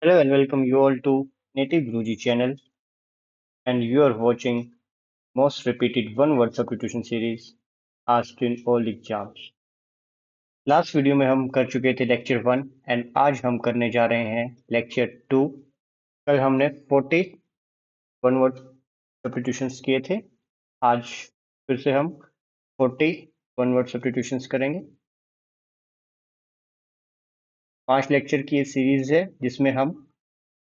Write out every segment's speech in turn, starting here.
Hello and welcome you all to Native Guruji channel, and you are watching most repeated one word substitution series asked in all exams. Last video में हम कर चुके थे lecture 1 and आज हम करने जा रहे हैं लेक्चर 2। कल हमने 40 वन वर्ड सब्स्टिट्यूशंस किए थे। आज फिर से हम 40 वन वर्ड सब्स्टिट्यूशंस करेंगे। 5 लेक्चर की ये सीरीज है जिसमें हम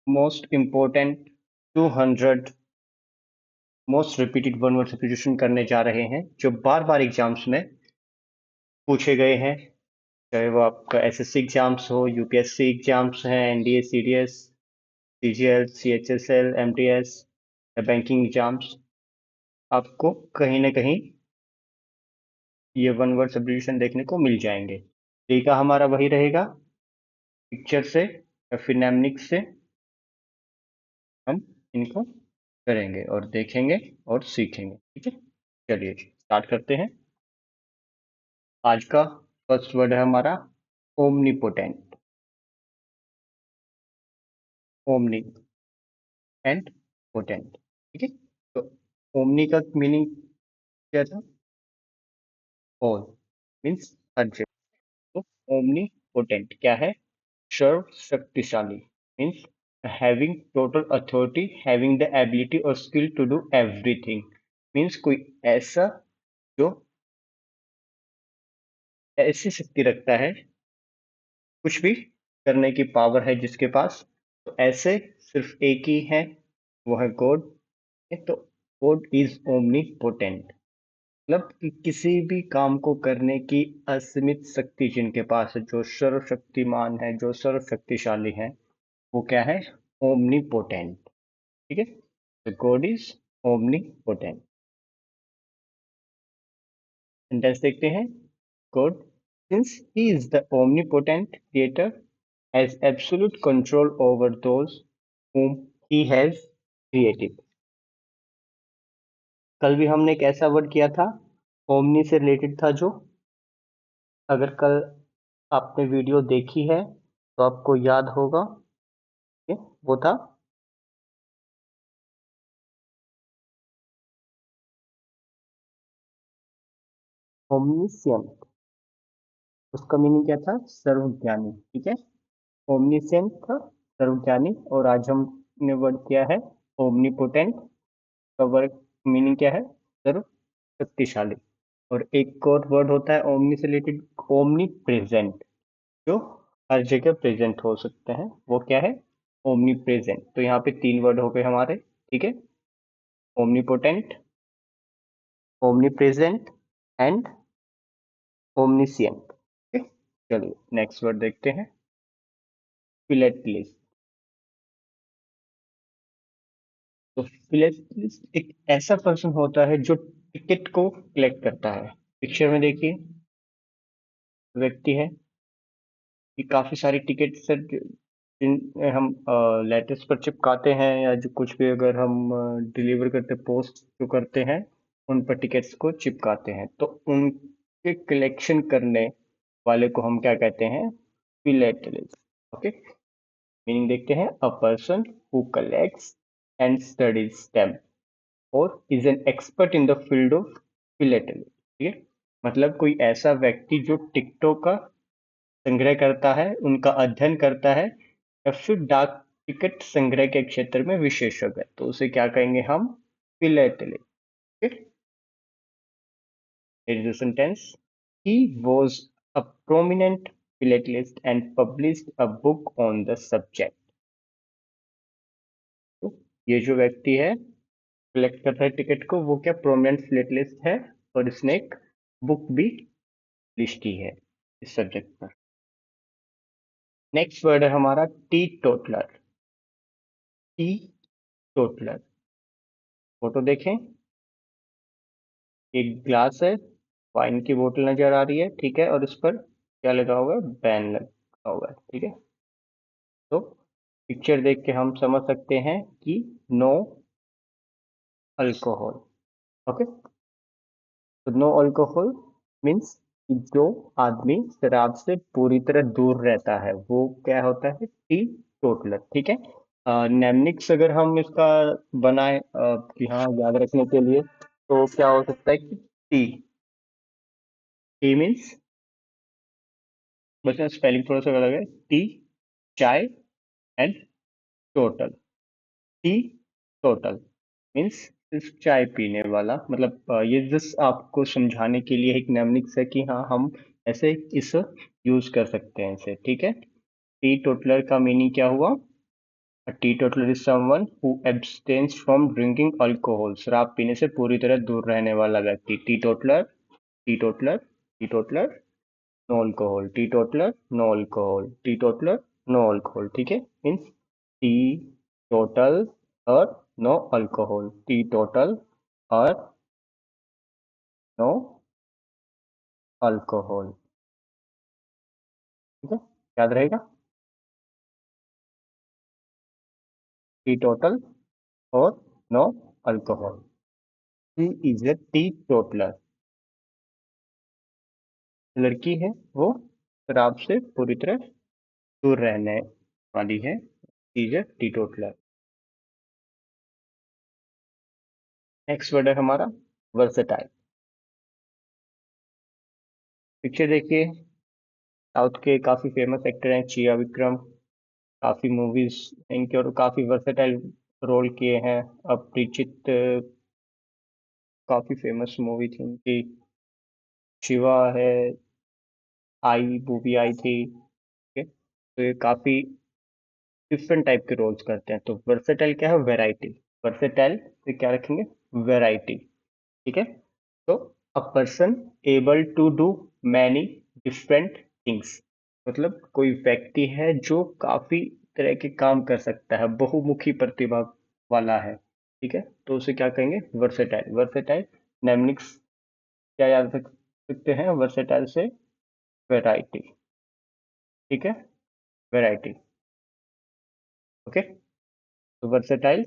most important 200 most repeated one word substitution करने जा रहे हैं जो बार बार एग्जाम्स में पूछे गए हैं, चाहे वो आपका एसएससी एग्जाम्स हो, यूपीएससी एग्जाम्स हैं, NDA, CDS, CGL, CHSL, MTS या बैंकिंग एग्जाम्स। आपको कहीं ना कहीं ये वन वर्ड सब्स्टिट्यूशन देखने को मिल जाएंगे। तरीका हमारा वही रहेगा, पिक्चर से या फिर नेमनिक से हम इनको करेंगे और देखेंगे और सीखेंगे। ठीक है, चलिए स्टार्ट करते हैं। आज का फर्स्ट वर्ड है हमारा ओमनीपोटेंट। Omni and potent. ठीक है, तो ओमनी का मीनिंग क्या था? ऑल मीन्स हर जगह। तो ओमनी पोटेंट क्या है? सर्वशक्तिशाली means having total authority, having the ability और skill to do everything. Means कोई ऐसा जो ऐसी शक्ति रखता है, कुछ भी करने की पावर है जिसके पास, तो ऐसे सिर्फ एक ही है, वो है गॉड। तो गॉड इज ओमनी पोटेंट, मतलब कि किसी भी काम को करने की असीमित शक्ति जिनके पास है, जो सर्वशक्तिमान है, जो सर्वशक्तिशाली है, वो क्या है? Omni potent. ठीक है, God is omni potent. Sentence देखते हैं। God, since he is the omni potent creator, has absolute control over those whom he has created। कल भी हमने एक ऐसा वर्ड किया था, ओमनी से रिलेटेड था, जो अगर कल आपने वीडियो देखी है तो आपको याद होगा। वो था ओमनीसियंट। उसका मीनिंग क्या था? सर्वज्ञानी। ठीक है, ओमनीसियंट था सर्वज्ञानी, और आज हमने वर्ड किया है ओमनीपोटेंट। का वर्ड मीनिंग क्या है? सर्व शक्तिशाली। और एक और वर्ड होता है ओमनी से रिलेटेड, ओमनी प्रेजेंट, जो हर जगह प्रेजेंट हो सकते हैं। वो क्या है? Omni present. तो यहाँ पे 3 वर्ड हो गए हमारे। ठीक है, omnipotent, omni present and omniscient. ठीक है, चलिए नेक्स्ट वर्ड देखते हैं, फिलेटलिस्ट। तो फिलेटलिस्ट एक ऐसा पर्सन होता है जो टिकट को कलेक्ट करता है। पिक्चर में देखिए, व्यक्ति है कि काफी सारी टिकट से जिन हम लेटर्स पर चिपकाते हैं, या जो कुछ भी अगर हम डिलीवर करते, पोस्ट जो करते हैं, उन पर टिकट्स को चिपकाते हैं, तो उनके कलेक्शन करने वाले को हम क्या कहते हैं? फिलेटलिस्ट। ओके, मीनिंग देखते हैं। A person who collects and studies stamp और is an expert in the field of philately. ठीक है, मतलब कोई ऐसा व्यक्ति जो टिकटों का संग्रह करता है, उनका अध्ययन करता है, या फिर डाक टिकट संग्रह के क्षेत्र में विशेषज्ञ है, तो उसे क्या कहेंगे हम? Philately. Here is the sentence. He was a prominent philatelist and published a book on the subject। तो ये जो व्यक्ति है कलेक्ट करता है टिकट को, वो क्या प्रोमिनेंट फिलेटलिस्ट है, और इसने एक बुक भी लिस्ट की है इस सब्जेक्ट पर। नेक्स्ट वर्ड है हमारा T toddler. T toddler, photo देखें, एक ग्लास है, वाइन की बोतल नजर आ रही है। ठीक है, और इस पर क्या लगा हुआ है? बैन लगा हुआ है। ठीक है, तो पिक्चर देख के हम समझ सकते हैं कि नो अल्कोहल। ओके, तो नो अल्कोहल मीन्स जो आदमी शराब से पूरी तरह दूर रहता है, वो क्या होता है? टी टोटलर, ठीक है। नेमनिक्स अगर हम इसका बनाए कि हाँ याद रखने के लिए, तो क्या हो सकता है कि टी, टी मीन्स, बस स्पेलिंग थोड़ा सा अलग है, टी चाय and total. T total means सिर्फ चाय पीने वाला, मतलब ये जस्ट आपको समझाने के लिए एक नेमनिक्स है कि हाँ हम ऐसे इस यूज कर सकते हैं इसे, ठीक है। टी टोटलर का मीनिंग क्या हुआ? A teetotaler is someone who abstains from drinking alcohol. शराब पीने से पूरी तरह दूर रहने वाला व्यक्ति। Teetotaller, teetotaller, teetotaller, no alcohol, teetotaller, no alcohol, teetotaller, no alcohol, ठीक है। मीन्स टी टोटल और नो अल्कोहल, टी टोटल और नो अल्कोहल, ठीक है, याद रहेगा। टी टोटल और no alcohol. He is a teetotaller. लड़की है वो शराब से पूरी तरह दूर रहने वाली है, इज ए टीटोटलर। नेक्स्ट वर्ड है हमारा वर्सेटाइल। पिक्चर देखिए, साउथ के काफी फेमस एक्टर हैं चिया विक्रम, काफी मूवीज इनके और काफी वर्सेटाइल रोल किए हैं। अपरिचित काफी फेमस मूवी थी इनकी, शिवा है, आई मूवी आई थी, ठीक है। तो ये काफी डिफरेंट टाइप के रोल्स करते हैं। तो वर्सेटाइल क्या है? वैरायटी। वर्सेटाइल से क्या रखेंगे? वैरायटी, ठीक है। तो a person able to do many different things, मतलब कोई व्यक्ति है जो काफी तरह के काम कर सकता है, बहुमुखी प्रतिभा वाला है, ठीक है। तो उसे क्या कहेंगे? वर्सेटाइल। वर्सेटाइल नेमनिक्स क्या याद रख सकते हैं वर्सेटाइल से? वैरायटी, ठीक है, वैरायटी, ओके। तो वर्सेटाइल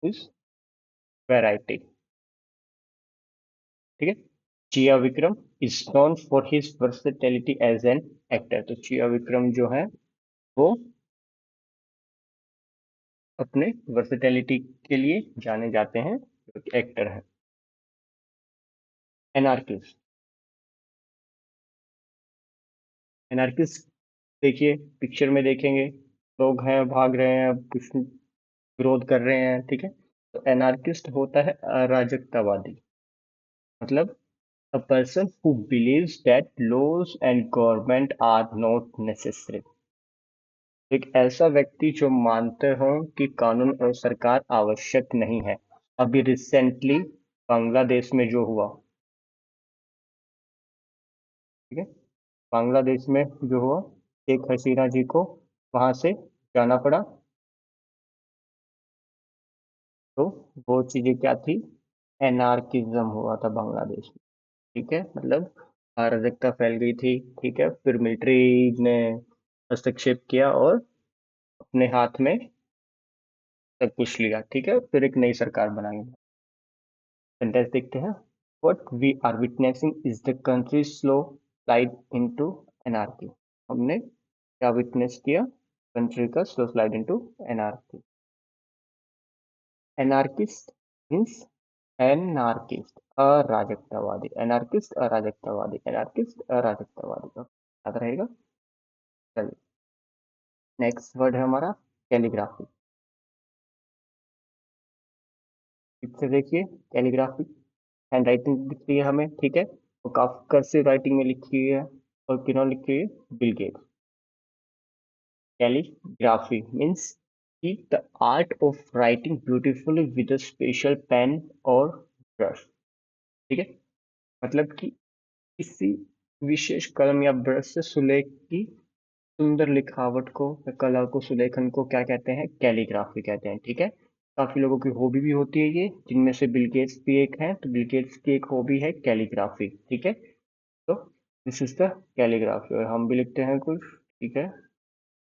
इज वैरायटी, ठीक है। Chiyaan Vikram is known for his versatility as an actor. तो चिया विक्रम जो है वो अपने वर्सेटिलिटी के लिए जाने जाते हैं, जो कि एक्टर है। एनार्किस्ट। एनार्किस्ट देखिए, पिक्चर में देखेंगे लोग हैं भाग रहे हैं, कुछ विरोध कर रहे हैं, ठीक है। तो एनार्किस्ट होता है अराजकतावादी, मतलब a person who believes that laws and government are not necessary। एक ऐसा व्यक्ति जो मानते हो कि कानून और सरकार आवश्यक नहीं है। अभी रिसेंटली बांग्लादेश में जो हुआ, ठीक है, बांग्लादेश में जो हुआ, शेख हसीना जी को वहां से जाना पड़ा। तो वो चीजें क्या थी? एनार्किज्म हुआ था बांग्लादेश में, ठीक है, मतलब अराजकता फैल गई थी, ठीक है। फिर मिलिट्री ने हस्तक्षेप किया और अपने हाथ में सब कुछ लिया, ठीक है। फिर एक नई सरकार बनाई। सेंटेंस देखते हैं। What we are witnessing is the country's slow slide into anarchy। हमने क्या विटनेस किया? कंट्री का slow slide into anarchy. Anarchist means anarchist अराजकतावादी, एनार्किस्ट अराजकतावादी, एनार्किस्ट अराजकतावादी, तो याद रहेगा। चलिए, नेक्स्ट वर्ड है हमारा कैलीग्राफी। पिक्चर देखिए, कैलीग्राफी हैंड राइटिंग दिख रही है हमें, ठीक है। वो काफी कर्सिव राइटिंग में लिखी हुई है, और किन्होंने लिखी हुई है? Bill Gates. Calligraphy means the art of writing beautifully with a special pen or brush, ठीक है। मतलब कि किसी विशेष कलम या ब्रश से सुलेख की सुंदर लिखावट को या कला को, सुलेखन को क्या कहते हैं? कैलीग्राफी कहते हैं, ठीक है। काफी लोगों की हॉबी भी होती है ये, जिनमें से बिल गेट्स भी एक है। तो बिल गेट्स की एक हॉबी है कैलीग्राफी, ठीक है। तो दिस इज द कैलीग्राफी, और हम भी लिखते हैं कुछ, ठीक है,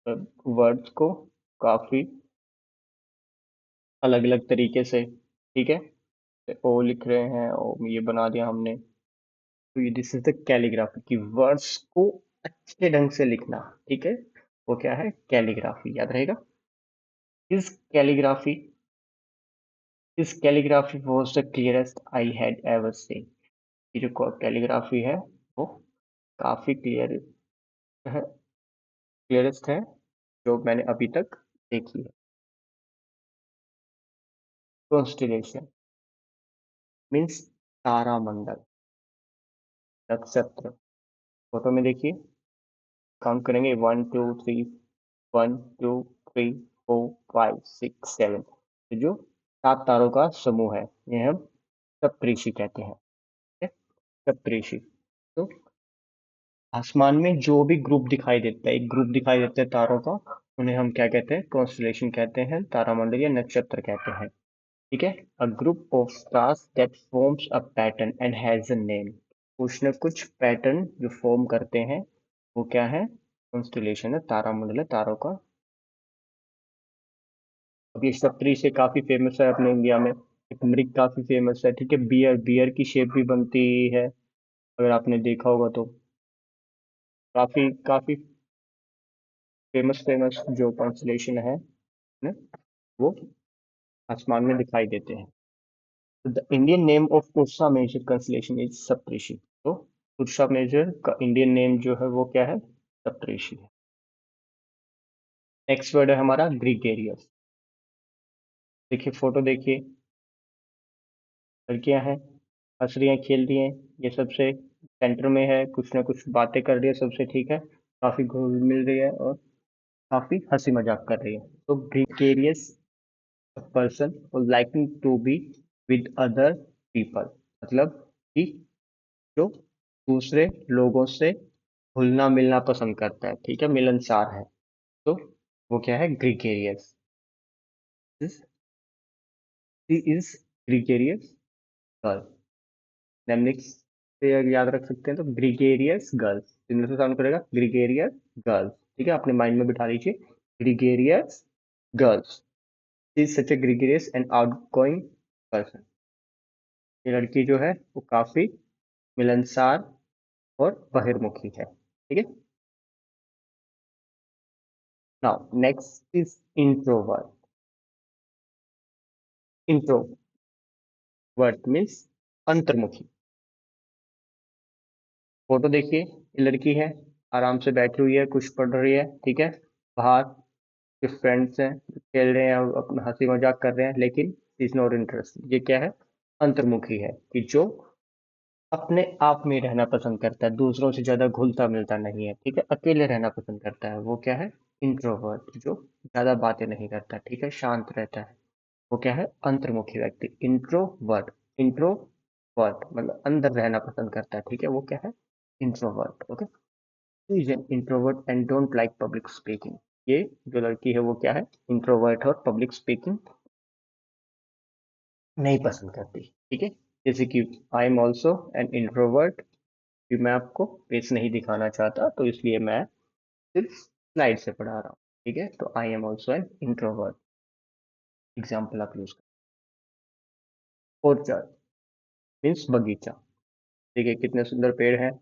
वर्ड्स को काफी अलग अलग तरीके से, ठीक है। ओ लिख रहे हैं, ओ ये बना दिया हमने। तो ये दिस इज द कैलीग्राफी की वर्ड्स को अच्छे ढंग से लिखना, ठीक है। वो क्या है? कैलीग्राफी। याद रहेगा। इस calligraphy was the clearest I had ever seen। ये जो कैलीग्राफी है वो काफी क्लियरेस्ट है जो मैंने अभी तक देखी है। कॉन्स्टिलेशन मीन्स तारामंडल, नक्षत्र। फोटो में देखिए, काउंट करेंगे 1 2 3 1 2 3 4 5 6 7। तो जो 7 तारों का समूह है ये हम सप्तऋषि कहते हैं। सप्तऋषि। तो आसमान में जो भी ग्रुप दिखाई देता है, एक ग्रुप दिखाई देता है तारों का, उन्हें हम क्या कहते हैं? कॉन्स्टलेशन कहते हैं, तारामंडल या नक्षत्र कहते हैं। ठीक है। A group of stars that forms a pattern and has a name. कुछ न कुछ पैटर्न जो फॉर्म करते हैं वो क्या है? कॉन्स्टलेशन है, तारामंडल है, तारों का। अब ये सप्तऋषि काफी फेमस है अपने इंडिया में। एक मृग काफी फेमस है। ठीक है। बियर, बियर की शेप भी बनती है, अगर आपने देखा होगा तो। काफी काफी फेमस जो कॉन्स्टलेशन है ना, वो आसमान में दिखाई देते हैं। The Indian name of Ursa Major constellation is Saptarishi. तो उर्सा मेजर का इंडियन नेम जो है वो क्या है? सप्तऋषि है। नेक्स्ट वर्ड है हमारा ग्रीगेरियस। देखिए फोटो देखिए, लड़कियां हैं, हंस रही हैं, खेल रही हैं। ये सबसे सेंटर में है, कुछ ना कुछ बातें कर रही है सबसे। ठीक है। काफी घुल मिल रही है और काफी हंसी मजाक कर रही है। तो gregarious person liking to be with other people, मतलब कि जो दूसरे लोगों से घुलना मिलना पसंद करता है। ठीक है। मिलनसार है, तो वो क्या है? Gregarious. She is gregarious girl. निम्नलिखित से अगर याद रख सकते हैं तो ग्रीगेरियस गर्ल्स, इनमें से साउंड करेगा ग्रीगेरियस गर्ल्स। ठीक है। अपने माइंड में बिठा लीजिए, gregarious girls. She is such A gregarious and outgoing person. ये लड़की जो है वो काफी मिलनसार और बहिर्मुखी है। ठीक है। Now next is introvert. Introvert means अंतर्मुखी। फोटो देखिए, ये लड़की है, आराम से बैठी हुई है, कुछ पढ़ रही है। ठीक है। बाहर के फ्रेंड्स हैं, खेल रहे हैं, अपना हंसी मजाक कर रहे हैं, लेकिन इज नॉट इंटरेस्ट। ये क्या है? अंतर्मुखी है, कि जो अपने आप में रहना पसंद करता है, दूसरों से ज्यादा घुलता मिलता नहीं है। ठीक है। अकेले रहना पसंद करता है, वो क्या है? इंट्रोवर्ट। जो ज्यादा बातें नहीं करता, ठीक है, शांत रहता है, वो क्या है? अंतर्मुखी व्यक्ति, इंट्रोवर्ट। इंट्रोवर्ट मतलब अंदर रहना पसंद करता है। ठीक है। वो क्या है? Introvert. Okay. Is an introvert and don't like public speaking. ये जो लड़की है वो क्या है? इंट्रोवर्ट और पब्लिक स्पीकिंग नहीं पसंद करती। ठीक है। जैसे कि I am also an introvert, कि मैं आपको फेस नहीं दिखाना चाहता, तो इसलिए मैं सिर्फ स्लाइड से पढ़ा रहा हूँ। ठीक है। तो I am also an introvert, example आप यूज करें। ऑर्चर्ड मीन्स बगीचा। ठीक है। कितने सुंदर पेड़ हैं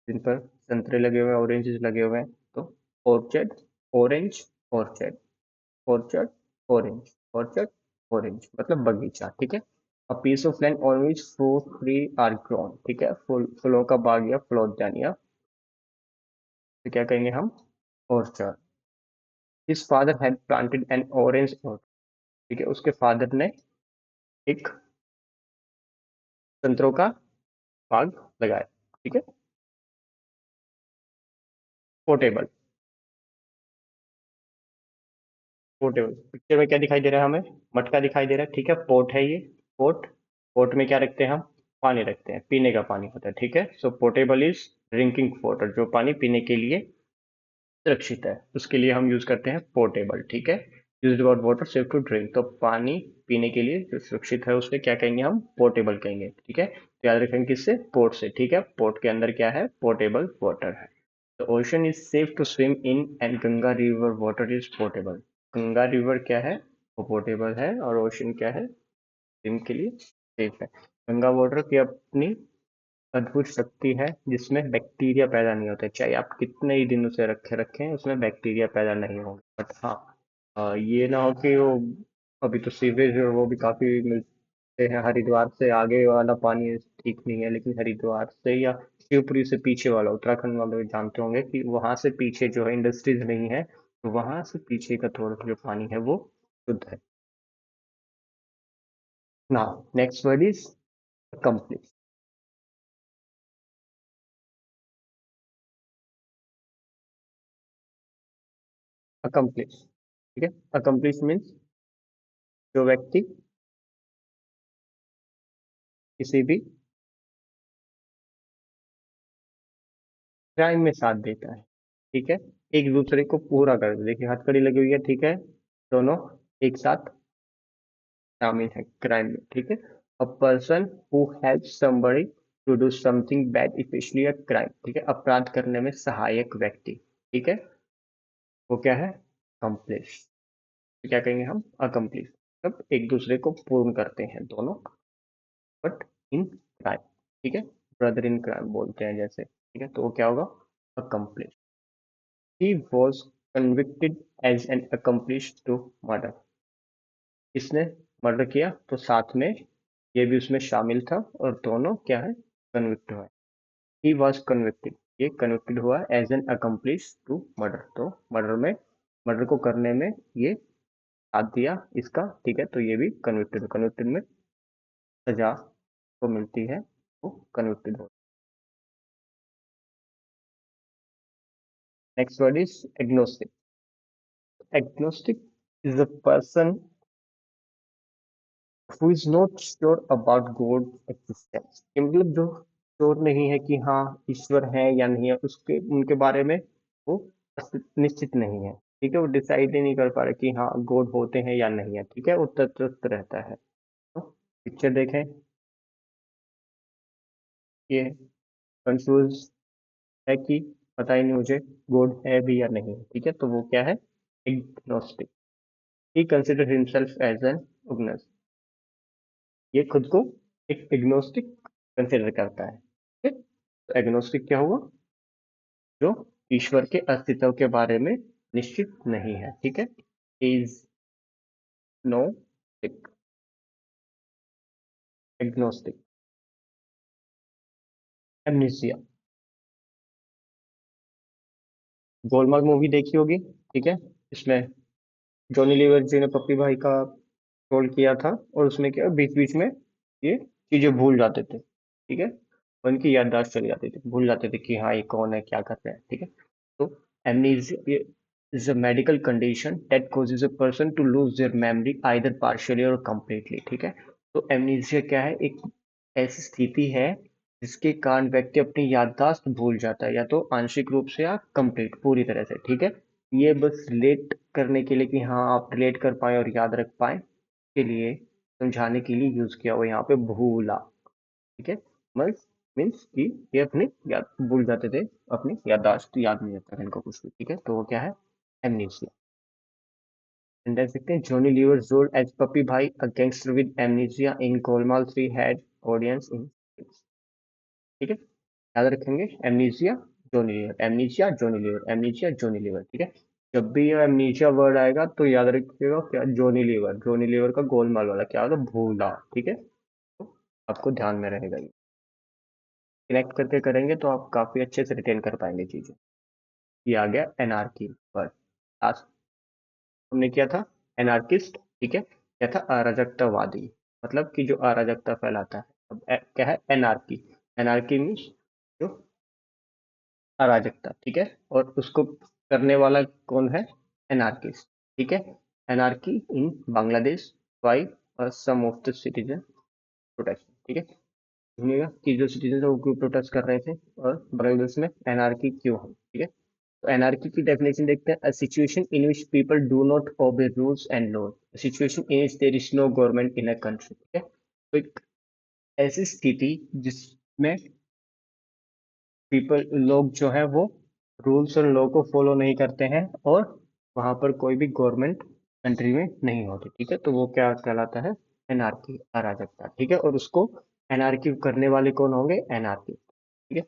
जिन पर संतरे लगे हुए हैं, ऑरेंजेस लगे हुए हैं। तो orchard, orange, orchard, orchard, orange, orchard, orange मतलब बगीचा। ठीक है। A piece of land on which fruit tree are grown. ठीक है। फलों का बाग या फलोद्यान, या तो क्या कहेंगे हम? Orchard. His father had planted N orange orchard. ठीक है। उसके फादर ने एक संतरों का बाग लगाया। ठीक है। पोर्टेबल। पोर्टेबल पिक्चर में क्या दिखाई दे रहा है हमें? मटका दिखाई दे रहा है। ठीक है। पोर्ट है ये। पोर्ट। पोर्ट में क्या रखते हैं हम? पानी रखते हैं, पीने का पानी होता है। ठीक है। सो पोर्टेबल इज ड्रिंकिंग वाटर, जो पानी पीने के लिए सुरक्षित है, उसके लिए हम यूज करते हैं पोर्टेबल। ठीक है। Use about water safe to drink, तो पानी पीने के लिए जो सुरक्षित है उसे क्या कहेंगे हम? पोर्टेबल कहेंगे। ठीक है। तो याद रखेंगे किससे? पोर्ट से। ठीक है। पोर्ट के अंदर क्या है? पोर्टेबल वाटर है। The ocean is safe to swim in and Ganga river water is potable। Ganga river क्या है? वो पोर्टेबल है, और ओशन क्या है? स्विम के लिए सेफ है। गंगा वाटर की अपनी अद्भुत शक्ति है जिसमें बैक्टीरिया पैदा नहीं होते, चाहे आप कितने ही दिन उसे रखे रखें उसमें बैक्टीरिया पैदा नहीं होंगे। बट हाँ, ये ना हो कि वो, अभी तो सीवेज और वो भी काफी मिलते हैं, हरिद्वार से आगे वाला पानी ठीक नहीं है, लेकिन हरिद्वार से या शिवपुरी से पीछे वाला, उत्तराखंड वाले जानते होंगे कि वहां से पीछे जो है इंडस्ट्रीज नहीं है, तो वहां से पीछे का थोड़ा जो पानी है वो शुद्ध है। Now next word is accomplish. Accomplish, ठीक है। अकम्प्लिश मीन्स जो व्यक्ति किसी भी क्राइम में साथ देता है, ठीक है, एक दूसरे को पूरा कर दे। देखिए हथकड़ी लगी हुई है, ठीक है, दोनों एक साथ शामिल है क्राइम में, ठीक है। A person who help somebody to do something bad, specially a crime, ठीक है, अपराध करने में सहायक व्यक्ति, ठीक है, वो क्या है, अकम्प्लिश। क्या कहेंगे हम, अकम्प्लिश, मतलब एक दूसरे को पूर्ण करते हैं दोनों, बट इन क्राइम, ठीक है, ब्रदर इन क्राइम बोलते हैं जैसे, ठीक है, तो वो क्या होगा, accomplice. He was convicted as an accomplice to murder, इसने मर्डर किया तो साथ में ये भी उसमें शामिल था, और दोनों क्या है, कन्विक्ट हुआ। ही वॉज कन्विक्टेड, ये कन्विक्टेड हुआ as an accomplice to murder, तो मर्डर में, मर्डर को करने में ये साथ दिया इसका, ठीक है, तो ये भी कन्विक्टेड, कन्विक्टेड में सजा को मिलती है, वो कन्विक्टेड हो। Next word is agnostic. Agnostic is a person who is not sure about God existence, कि मतलब जो श्योर नहीं है कि हाँ ईश्वर है या नहीं है, उसके उनके बारे में वो निश्चित नहीं है, ठीक है, वो डिसाइड ही नहीं कर पा रहे कि हाँ गॉड होते हैं या नहीं है, ठीक है, वो तटस्थ रहता है। तो पिक्चर देखें, ये कंफ्यूज है कि पता ही नहीं मुझे गॉड है भी या नहीं, ठीक है, तो वो क्या है, agnostic. He consider himself as an agnostic, ये खुद को एक एग्नोस्टिक कंसिडर करता है, ठीक है? तो एग्नोस्टिक क्या हुआ, जो ईश्वर के अस्तित्व के बारे में निश्चित नहीं है, ठीक है, is no agnostic. Amnesia, Golmaal movie देखी होगी, ठीक है, इसमें जॉनी लीवर जी ने पप्पी भाई का रोल किया था, और उसमें क्या बीच बीच में ये चीजें भूल जाते थे, ठीक है, उनकी याददाश्त चली जाती थी, भूल जाते थे कि हाँ ये कौन है क्या कर रहे हैं, ठीक है। तो amnesia is a medical condition that causes a person to lose their memory either partially or completely, ठीक है। तो एमनीसिया क्या है, एक ऐसी स्थिति है जिसके कारण व्यक्ति अपनी याददाश्त भूल जाता है, या तो आंशिक रूप से या कंप्लीट पूरी तरह से, ठीक है। ये बस रिलेट करने के लिए कि हाँ आप रिलेट कर पाए और याद रख पाए के लिए, समझाने के लिए यूज किया हुआ यहाँ पे भूला, ठीक है। मीन्स मीन्स कि ये अपनी याद भूल जाते थे, अपनी याददाश्त याद नहीं रहता था इनको कुछ भी, ठीक है, तो वो क्या है, एमनीसिया। देख सकते हैं Johnny Lever role as Pappi Bhai, a gangster with amnesia in Golmaal 3 had audience in, ठीक है, याद रखेंगे amnesia Johnny Lever, amnesia Johnny Lever, amnesia Johnny Lever, ठीक है। जब भी ये एमनीसिया वर्ड आएगा तो याद रखिएगा क्या, जॉनी लीवर, जॉनी लीवर का गोलमाल वाला क्या होगा, भूला, ठीक है, तो आपको ध्यान में रहेगा, ये कनेक्ट करके करेंगे तो आप काफी अच्छे से रिटेन कर पाएंगे चीजें। ये आ गया एनार्की वर्ड, लास्ट हमने किया था एनार्किस्ट, ठीक है, क्या था, अराजकतावादी, मतलब कि जो अराजकता फैलाता है। अब क्या है एनार्की, एनार्की मीन्स जो अराजकता, ठीक है, और उसको करने वाला कौन है, एनार्किस्ट, ठीक है। Anarchy in Bangladesh why some of the citizen protest, ठीक है, सुनिएगा कि जो सिटीजन वो ग्रुप प्रोटेस्ट कर रहे थे, और बांग्लादेश में एनार्की क्यों है, ठीक है। तो एनार्की की डेफिनेशन देखते हैं, a situation in which people do not obey rules and laws, situation in which there is no government in a country, ठीक है, तो एक ऐसी स्थिति जिसमें पीपल लोग जो है वो रूल्स और लॉ को फॉलो नहीं करते हैं, और वहां पर कोई भी गवर्नमेंट कंट्री में नहीं होती, ठीक है, तो वो क्या कहलाता है, एनार्की, अराजकता, ठीक है, और उसको एनार्की करने वाले कौन होंगे, एनार्की, ठीक है।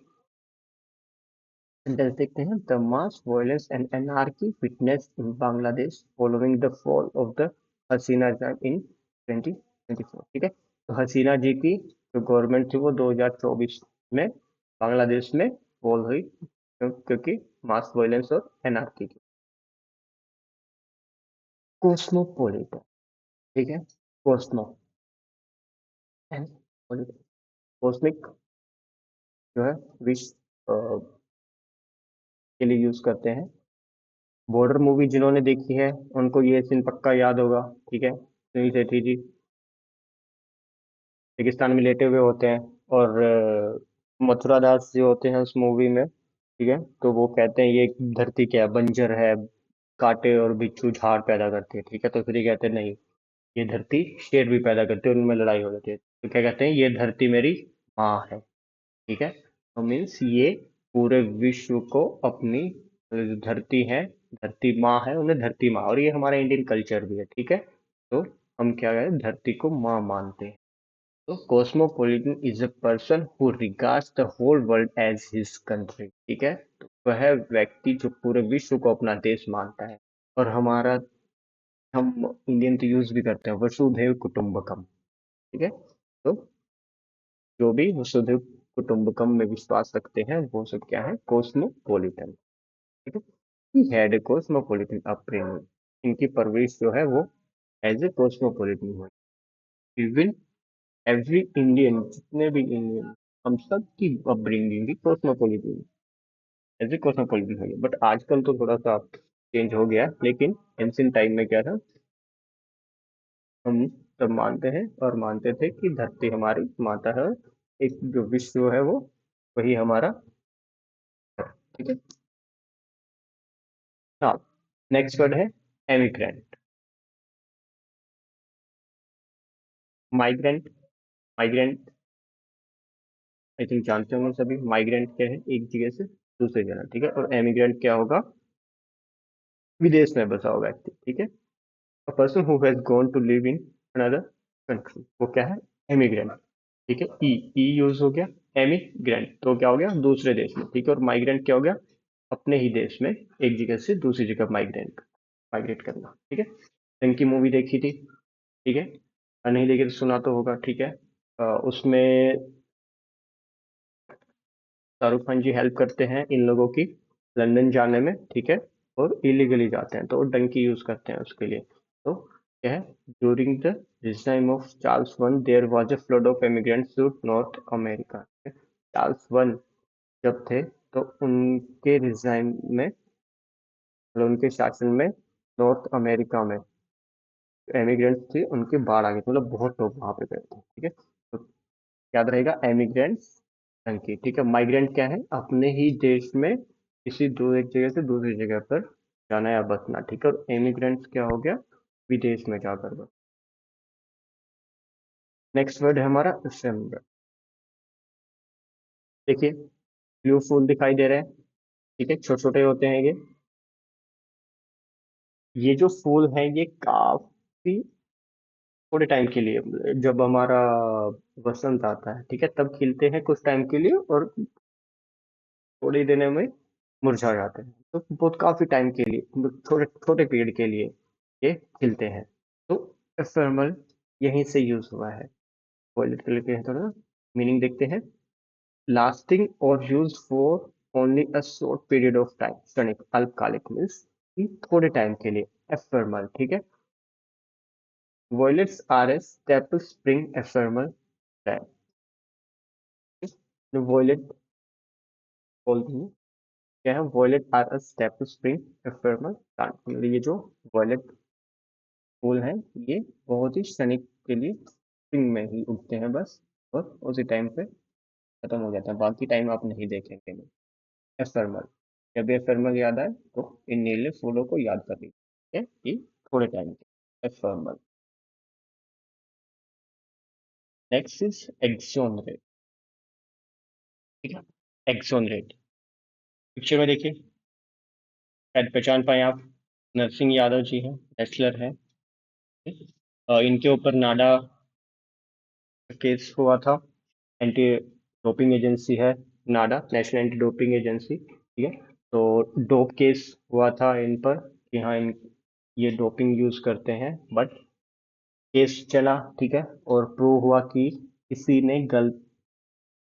सेंटेंस देखते हैं, the mass violence and anarchy witness in Bangladesh following the fall of the Hasina regime in 2024। ठीक है, तो हसीना जी की जो गवर्नमेंट थी वो 2024 में बांग्लादेश में फॉल हुई क्योंकि मास वायलेंस और एनार्की की। कोस्मोपोलिटन, ठीक है, कोस्मो एंड कॉस्मिक जो है विश्व के लिए यूज करते हैं। बॉर्डर मूवी जिन्होंने देखी है उनको ये सीन पक्का याद होगा। ठीक है, सुनील शेट्टी जी रेगिस्तान में लेटे हुए होते हैं और मथुरा दास जो होते हैं उस मूवी में, ठीक है, तो वो कहते हैं ये धरती क्या है, बंजर है, कांटे और बिच्छू झाड़ पैदा करती है। ठीक है, तो फिर ये कहते हैं नहीं, ये धरती शेर भी पैदा करती है, उनमें लड़ाई हो जाती है, तो क्या कहते हैं, ये धरती मेरी माँ है। ठीक है, तो मीन्स ये पूरे विश्व को अपनी धरती है, धरती माँ है, उन्हें धरती माँ, और ये हमारा इंडियन कल्चर भी है। ठीक है, तो हम क्या है, धरती को माँ मानते हैं। तो cosmopolitan is a person who regards the whole world as his country. ठीक है, तो वह व्यक्ति जो पूरे विश्व को अपना देश मानता है। और हमारा, हम इंडियन तो यूज भी करते हैं वसुधैव कुटुंबकम। ठीक है, तो जो भी वसुधैव कुटुंबकम में विश्वास रखते हैं वो सब क्या है, कॉस्मोपॉलिटन। ठीक है, he had a cosmopolitan upbringing, इनकी परवरिश जो है वो एज ए कॉस्मोपॉलिटन हुई। इवन एवरी इंडियन, जितने भी इंडियन, हम सब की अपब्रिंगिंग भी कॉस्मोपॉलिटन, एज ए कॉस्मोपॉलिटन हुई है। बट आजकल तो थोड़ा सा चेंज हो गया, लेकिन एंशिएंट टाइम में क्या था, हम सब मानते हैं और मानते थे कि धरती हमारी माता है, एक जो विश्व है वो वही हमारा है। ठीक है, हाँ, नेक्स्ट वर्ड है emigrant. Migrant, migrant I think जानते होंगे सभी, माइग्रेंट क्या है, एक जगह से दूसरी जगह। ठीक है, और एमिग्रेंट क्या होगा, विदेश में बसा हुआ व्यक्ति। ठीक है, a person who has gone to live in another country, वो क्या है, एमिग्रेंट। ठीक है, ई ई यूज हो गया, एमिग्रेंट तो क्या हो गया, दूसरे देश में। ठीक है, और माइग्रेंट क्या हो गया, अपने ही देश में एक जगह से दूसरी जगह माइग्रेंट, माइग्रेट करना। ठीक है, इनकी मूवी देखी थी। ठीक है, नहीं देखी तो सुना तो होगा। ठीक है, उसमें शाहरुख खान जी हेल्प करते हैं इन लोगों की लंदन जाने में। ठीक है, और इलीगली जाते हैं तो वो डंकी यूज करते हैं उसके लिए। तो क्या है, during the regime of Charles one there was a flood of immigrants to North America. Charles one जब थे तो उनके रिजाइम में, मतलब उनके शासन में, नॉर्थ अमेरिका में एमिग्रेंट्स थे, उनके बाढ़ आ गए थे, मतलब बहुत लोग वहां पे गए थे। ठीक है, तो याद रहेगा एमिग्रेंट्स टंकी। ठीक है, माइग्रेंट क्या है, अपने ही देश में किसी दो एक जगह से दूसरी जगह पर जाना या बसना। ठीक है, और एमिग्रेंट्स क्या हो गया, विदेश में जाकर बस। नेक्स्ट वर्ड है हमारा असेंबल। देखिए, ब्लू फूल दिखाई दे रहे हैं। ठीक है, छोटे छोटे होते हैं ये जो फूल है ये काफी थोड़े टाइम के लिए, जब हमारा वसंत आता है, ठीक है, तब खिलते हैं कुछ टाइम के लिए और थोड़े दिनों में मुरझा जाते हैं। तो बहुत काफी टाइम के लिए, छोटे छोटे पीरियड के लिए ये खिलते हैं। तो एफर्मल यहीं से यूज हुआ है। वॉयलेट कलर के हैं थोड़ा, मीनिंग देखते हैं, लास्टिंग और use for only a short period of time, क्षणिक अल्पकालिक मीन्स थोड़े टाइम के लिए, एफर्मल। ठीक है, violets are a staple spring ephemeral time. Violet बोलते हैं क्या है, violet are a staple spring ephemeral plant, मतलब ये जो वॉयलेट फूल हैं ये बहुत ही क्षणिक के लिए स्प्रिंग में ही उगते हैं बस, और उसी टाइम पे खत्म हो जाता है, बाकी टाइम आप नहीं देखेंगे। एफर्मल, जब एफर्मल याद आए तो इन नीले फूलों को याद कर लीजिए कि थोड़े टाइम के एफर्मल। Next is exonerate. ठीक है, एक्सोनरेट पिक्चर में देखिए, शायद पहचान पाए आप, नरसिंह यादव जी हैं, रेसलर हैं। इनके ऊपर नाडा केस हुआ था, एंटी डोपिंग एजेंसी है, नाडा, नेशनल एंटी डोपिंग एजेंसी, ठीक है। तो डोप केस हुआ था इन पर कि हाँ इन ये डोपिंग यूज करते हैं, बट केस चला, ठीक है, और प्रूव हुआ कि किसी ने गलत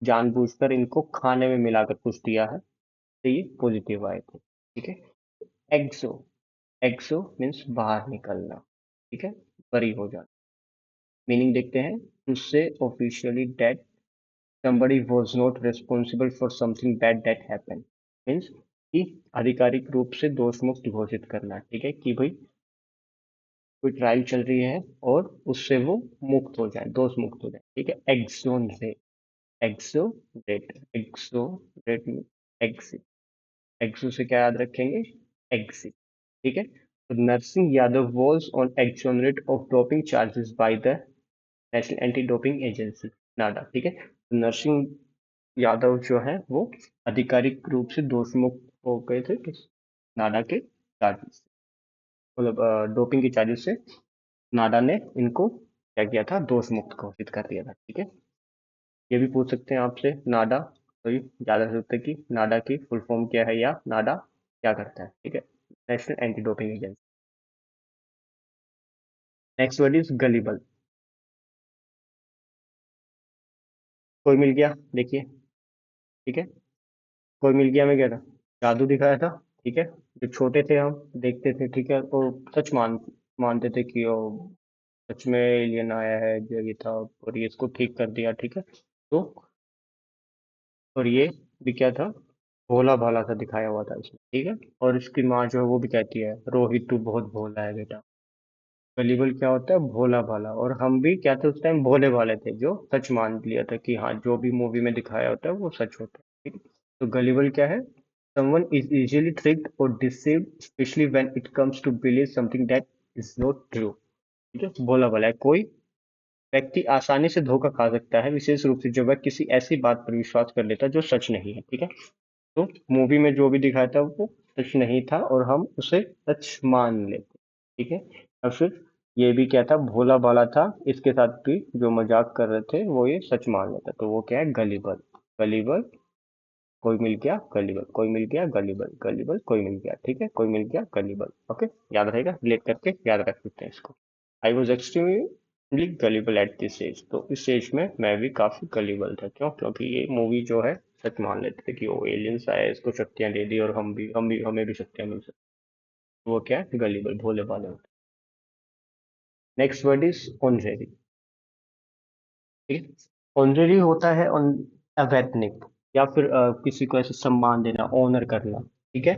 जानबूझकर इनको खाने में मिलाकर कुछ दिया है, तो ये पॉजिटिव आए थे, ठीक है। एक्सो, एक्सो मीन्स बाहर निकलना, ठीक है, बरी हो जाना। मीनिंग देखते हैं, उससे officially date somebody was not responsible for something bad that happened, मीन्स कि आधिकारिक रूप से दोष मुक्त घोषित करना, ठीक है, कि भाई कोई ट्रायल चल रही है और उससे वो मुक्त हो जाए, दोष मुक्त हो जाए, ठीक है। एक्सोनरेट, एक्सोरेट, एक्सोरेट, एक्सिट, एक्सो से क्या याद रखेंगे, एग्जिट, ठीक है। तो Narsingh Yadav was on exonerate of doping charges by the national anti doping agency, NADA, ठीक है। तो नरसिंह यादव जो है वो आधिकारिक रूप से दोष मुक्त हो गए थे किस, नाडा के चार्जेस, मतलब डोपिंग के चार्जेस से नाडा ने इनको क्या किया था, दोष मुक्त घोषित कर दिया था, ठीक है। ये भी पूछ सकते हैं आपसे, नाडा, तो ये ज्यादा से सकते हैं कि नाडा की फुल फॉर्म क्या है या नाडा क्या करता है, ठीक है। National anti doping agency. Next word is gullible. कोई मिल गया, देखिए, ठीक है, कोई मिल गया में क्या था, जादू दिखाया था, ठीक है। जो छोटे थे हम देखते थे, ठीक है, तो सच मानते थे कि ओ सच में एलियन आया है, जो ये था, और ये इसको ठीक कर दिया, ठीक है। तो और ये भी क्या था, भोला भाला सा दिखाया हुआ था इसमें, ठीक है। और इसकी माँ जो है वो भी कहती है, रोहित तू बहुत भोला है बेटा। गलीबल क्या होता है, भोला भाला, और हम भी क्या थे उस टाइम, भोले भाले थे, जो सच मान लिया था कि हाँ जो भी मूवी में दिखाया होता है वो सच होता है, ठीक है। तो गलीबल क्या है, someone is easily tricked or deceived, especially when it comes to believe something that is not true, ठीक है। भोला भाला है, कोई व्यक्ति आसानी से धोखा खा सकता है, विशेष रूप से जब वह किसी ऐसी बात पर विश्वास कर लेता है जो सच नहीं है, ठीक है। तो मूवी में जो भी दिखाया था वो सच नहीं था और हम उसे सच मान लेते, ठीक है। और फिर ये भी क्या था, भोला भाला था, इसके साथ भी जो मजाक कर रहे थे वो ये सच मान लेता, तो वो क्या है, गलीबल, गलीबल, कोई मिल गया गलीबल, कोई मिल गया गलीबल, गलीबल कोई मिल गया, ठीक है, कोई मिल गया गलीबल, ओके। याद रहेगा, रिलेट करके याद रख सकते हैं इसको। I was extremely gullible at this age, तो इस एज में मैं भी काफी गलीबल था, क्यों, क्योंकि ये मूवी जो है सच मान लेते थे कि वो एलियंस आए, इसको शक्तियां दे दी और हम भी हमें भी शक्तियां मिल सकती, तो वो क्या है, गलीबल, भोले भाले होते। नेक्स्ट वर्ड इज ऑनरेरी, ठीक है। ऑनरेरी होता है अवैतनिक, या फिर किसी को ऐसे सम्मान देना, ऑनर करना, ठीक है।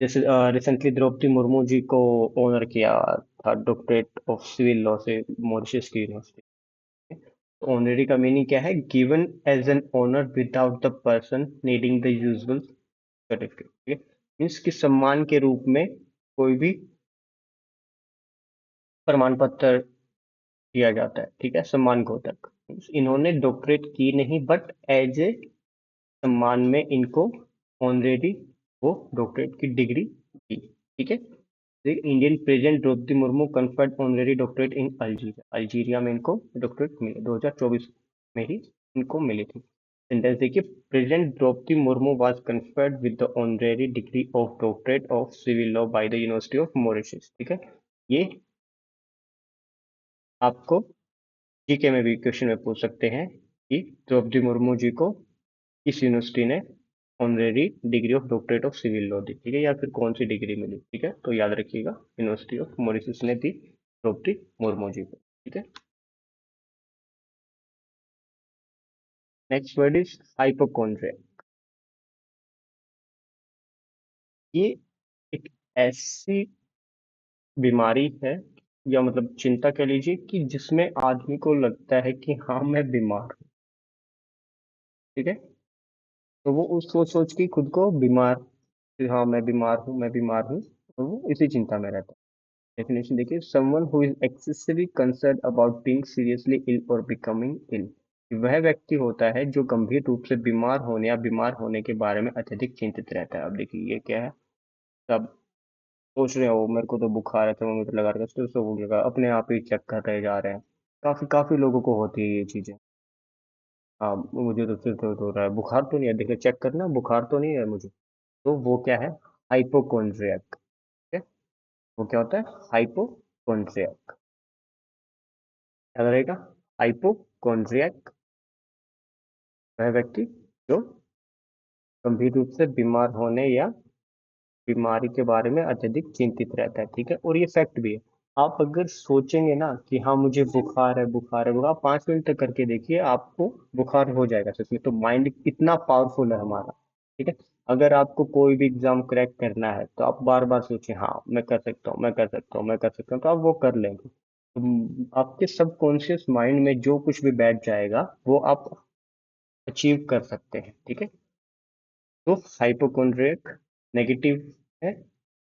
जैसे रिसेंटली द्रौपदी मुर्मू जी को ऑनर किया था डॉक्टरेट ऑफ सिविल लॉ से मॉरिशस की यूनिवर्सिटी। ऑनरेरी का मीनिंग क्या है, given as an honour without the person needing the usual certificate, ठीक है। मीन्स कि सम्मान के रूप में कोई भी प्रमाण पत्र दिया जाता है, ठीक है, सम्मान घोतक। Means इन्होंने डॉक्टरेट की नहीं, बट एज ए सम्मान में इनको ऑनरेरी वो डॉक्टरेट की डिग्री दी, ठीक है। The Indian President Draupadi Murmu conferred honorary doctorate in Algeria, Algeria में इनको डॉक्टरेट मिली 2024 में ही इनको मिली थी। सेंटेंस देखिए, president Draupadi Murmu was conferred with the honorary degree of doctorate of civil law by the University of Mauritius, ठीक है। ये आपको जीके में भी क्वेश्चन में पूछ सकते हैं कि द्रौपदी मुर्मू जी को किस यूनिवर्सिटी ने honorary degree of doctorate of civil law दी, ठीक है, या फिर कौन सी डिग्री मिली, ठीक है। तो याद रखिएगा, यूनिवर्सिटी ऑफ मॉरिशस ने दी द्रौपदी मुर्मू जी को, ठीक है। Next word is hypochondria. ये एक ऐसी बीमारी है, या मतलब चिंता कह लीजिए, कि जिसमें आदमी को लगता है कि हाँ मैं बीमार हूँ, ठीक है। तो वो उस सोच सोच के खुद को बीमार, कि हाँ मैं बीमार हूँ, मैं बीमार हूँ, और वो इसी चिंता में रहता है। डेफिनेशन देखिए, someone who is excessively concerned about being seriously ill or becoming ill, वह व्यक्ति होता है जो गंभीर रूप से बीमार होने या बीमार होने के बारे में अत्यधिक चिंतित रहता है। अब देखिए ये क्या है, सब सोच रहे हो मेरे को तो बुखार है, थर्मामीटर लगा रखा है, तो वो लगा, अपने आप ही चेक कर रहे जा रहे हैं। काफी काफी लोगों को होती है ये चीजें। हाँ, मुझे तो सिर दर्द हो रहा है, बुखार तो नहीं है, देखो चेक करना, बुखार तो नहीं है मुझे। तो वो क्या है? हाइपोकॉन्ड्रियक। ठीक है, वो क्या होता है? हाइपोकॉन्ड्रियक। याद रहेगा, हाइपोकॉन्ड्रियक वह व्यक्ति जो गंभीर रूप से बीमार होने या बीमारी के बारे में अत्यधिक चिंतित रहता है। ठीक है, और ये फैक्ट भी है। आप अगर सोचेंगे ना कि हाँ मुझे बुखार है, बुखार है, बुखार, 5 मिनट तक करके देखिए, आपको बुखार हो जाएगा सच में। तो माइंड इतना पावरफुल है हमारा। ठीक है, अगर आपको कोई भी एग्जाम क्रैक करना है तो आप बार बार सोचें, हाँ मैं कर सकता हूँ, मैं कर सकता हूँ, मैं कर सकता हूँ, तो आप वो कर लेंगे। तो आपके सबकॉन्शियस माइंड में जो कुछ भी बैठ जाएगा वो आप अचीव कर सकते हैं। ठीक है, तो हाइपोकॉन्ड्रियक नेगेटिव है,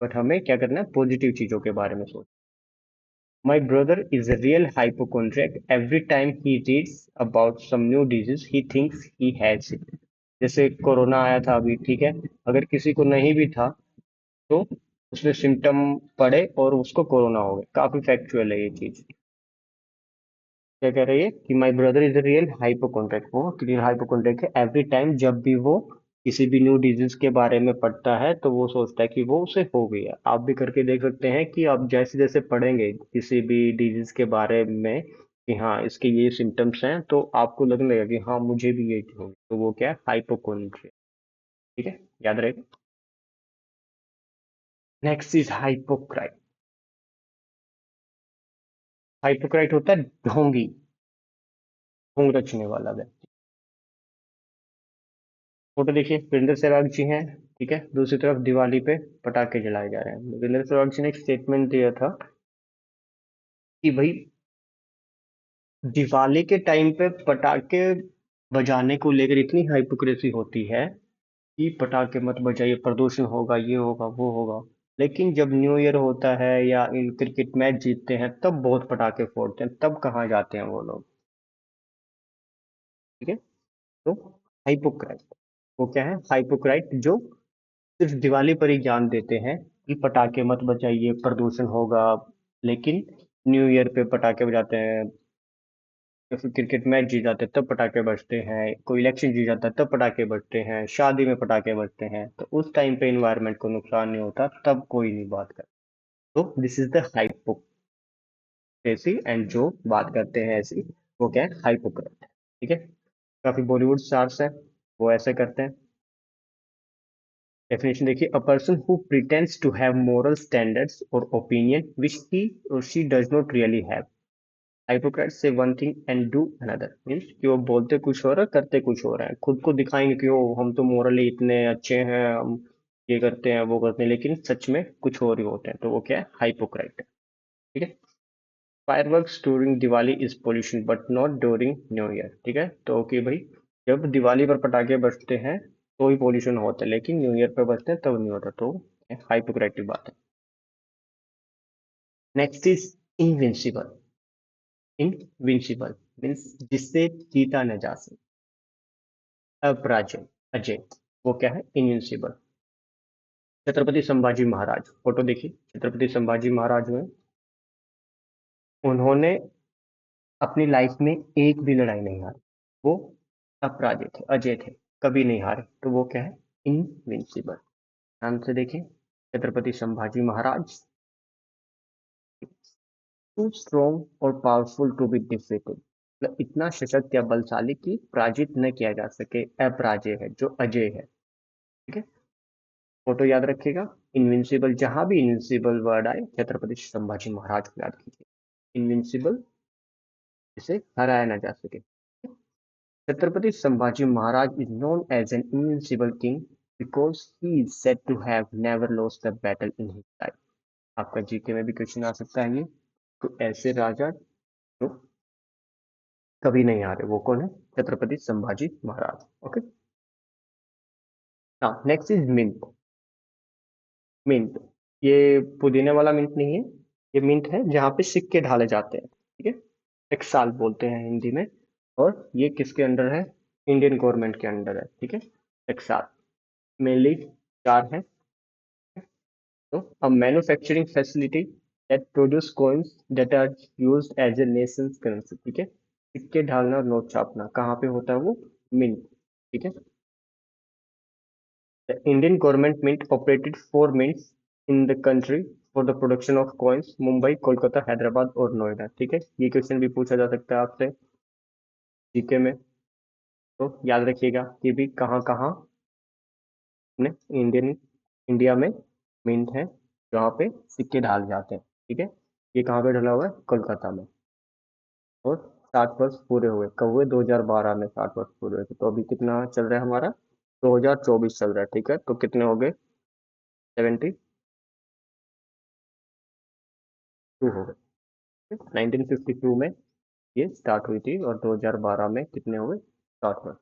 बट हमें क्या करना है? पॉजिटिव चीजों के बारे में सोच। My brother is a real hypochondriac. Every time he reads about some new disease he thinks he has it. जैसे कोरोना आया था अभी, ठीक है, अगर किसी को नहीं भी था तो उसमें सिम्टम पड़े और उसको कोरोना हो गया। काफी फैक्चुअल है ये चीज। क्या कह रही है कि my brother is a real hypochondriac, वो रियल हाइपोकॉन्ड्रिक है। एवरी टाइम जब भी वो किसी भी न्यू डिजीज के बारे में पढ़ता है तो वो सोचता है कि वो उसे हो गई है। आप भी करके देख सकते हैं कि आप जैसे जैसे पढ़ेंगे किसी भी डिजीज के बारे में कि हाँ इसके ये सिम्टम्स हैं, तो आपको लगने लगेगा कि हाँ मुझे भी ये हो गई। तो वो क्या है? हाइपोकॉन्ड्रिया। ठीक है, याद रहेगा। Next is हाइपोक्राइट। हाइपोक्राइट होता है ढोंगी, ढोंग रचने वाला व्यक्ति। फोटो देखिए, वीरेंद्र सहवाग जी हैं। ठीक है, दूसरी तरफ दिवाली पे पटाखे जलाए जा रहे हैं। वीरेंद्र सहवाग जी ने एक स्टेटमेंट दिया था कि भाई दिवाली के टाइम पे पटाखे बजाने को लेकर इतनी हाइपोक्रेसी होती है कि पटाखे मत बजाइए, प्रदूषण होगा, ये होगा, वो होगा। लेकिन जब न्यू ईयर होता है या इन क्रिकेट मैच जीतते हैं तब बहुत पटाखे फोड़ते हैं, तब कहाँ जाते हैं वो लोग। ठीक है, तो हाइपोक्राइट, वो क्या है? हाइपोक्राइट जो सिर्फ दिवाली पर ही ज्ञान देते हैं कि पटाखे मत बजाइए, प्रदूषण होगा, लेकिन न्यू ईयर पे पटाखे बजाते हैं। या फिर क्रिकेट मैच जीत जाते हैं तब पटाखे बजते हैं, कोई इलेक्शन जीत जाता है तब पटाखे बजते हैं, शादी में पटाखे बजते हैं। तो उस टाइम पे इन्वायरमेंट को नुकसान नहीं होता, तब कोई नहीं बात करता। तो this is the hypocrisy, and जो बात करते हैं ऐसी, वो क्या है? हाइपोक्रेट। ठीक है, काफी बॉलीवुड स्टार्स हैं, वो ऐसे करते हैं। डेफिनेशन देखिए, a person who pretends to have moral standards or opinion which he or she does not really have. Hypocrite say one thing and do another, means कि वो बोलते कुछ हो रहा है, करते कुछ हो रहा है। खुद को दिखाएंगे कि ओ हम तो मोरली इतने अच्छे हैं, हम ये करते हैं, वो करते हैं, लेकिन सच में कुछ और ही होते हैं। तो वो क्या है? हाइपोक्राइट। ठीक है, fireworks during Diwali is pollution but not during new year. ठीक है, तो कि भाई जब दिवाली पर पटाखे बजते हैं तो ही पोल्यूशन होता है, लेकिन न्यू ईयर पर बजते हैं तब नहीं होता। तो हाइपोक्राइट की बात है। Next is invincible. Invincible means जिससे जीता न जा सके, अपराजय, अजय, वो क्या है? इनविंसिबल। छत्रपति संभाजी महाराज, फोटो देखिए, छत्रपति संभाजी महाराज में उन्होंने अपनी लाइफ में एक भी लड़ाई नहीं हारी। वो अपराजित थे, अजय थे, कभी नहीं हारे। तो वो क्या है? इनविंसिबल। ध्यान से देखिए, छत्रपति संभाजी महाराज टू स्ट्रॉन्ग और पावरफुल टू बी डिफीटेड, मतलब इतना सशक्त या बलशाली कि पराजित न किया जा सके, अपराजय है, जो अजय है। ठीक है, फोटो याद रखिएगा। इनविंसिबल, जहां भी इनविंसिबल वर्ड आए छत्रपति संभाजी महाराज को याद कीजिए। इनविंसिबल, जिसे हराया ना जा सके। Chhatrapati Sambhaji Maharaj is known as an invincible king because he is said to have never lost the battle in his life. आपका जीके में भी क्वेश्चन आ सकता है ये। तो ऐसे राजा जो कभी नहीं हारे, वो कौन है? छत्रपति संभाजी महाराज। ओके, हाँ, नेक्स्ट इज मिंट। मिंट, ये पुदीने वाला मिंट नहीं है, ये मिंट है जहाँ पे सिक्के ढाले जाते हैं। ठीक है, टकसाल बोलते हैं हिंदी में। और ये किसके अंडर है? इंडियन गवर्नमेंट के अंडर है। ठीक है, टकसाल मेनली चार है। तो a manufacturing facility that produce coins that are used as a nation's currency। ठीक है, सिक्के ढालना और नोट छापना कहाँ पे होता है वो? मिंट। ठीक है। The Indian government mint operated four mints in the country for the production of coins, Mumbai, Kolkata, Hyderabad और नोएडा। ठीक है, ये क्वेश्चन भी पूछा जा सकता है आपसे जीके में, तो याद रखिएगा कि भी कहाँ कहाँ अपने इंडिया में मिंट है जहाँ पे सिक्के ढाल जाते हैं। ठीक है, ये कहाँ पे ढला हुआ है? कोलकाता में। और 60 वर्ष पूरे हुए कब हुए? 2012 में 60 वर्ष पूरे हुए थे। तो अभी कितना चल रहा है हमारा? 2024 चल रहा है। ठीक है, तो कितने हो गए? 72 हो गए। 1952 में ये स्टार्ट हुई थी और 2012 में कितने हुए? 60 वर्ष।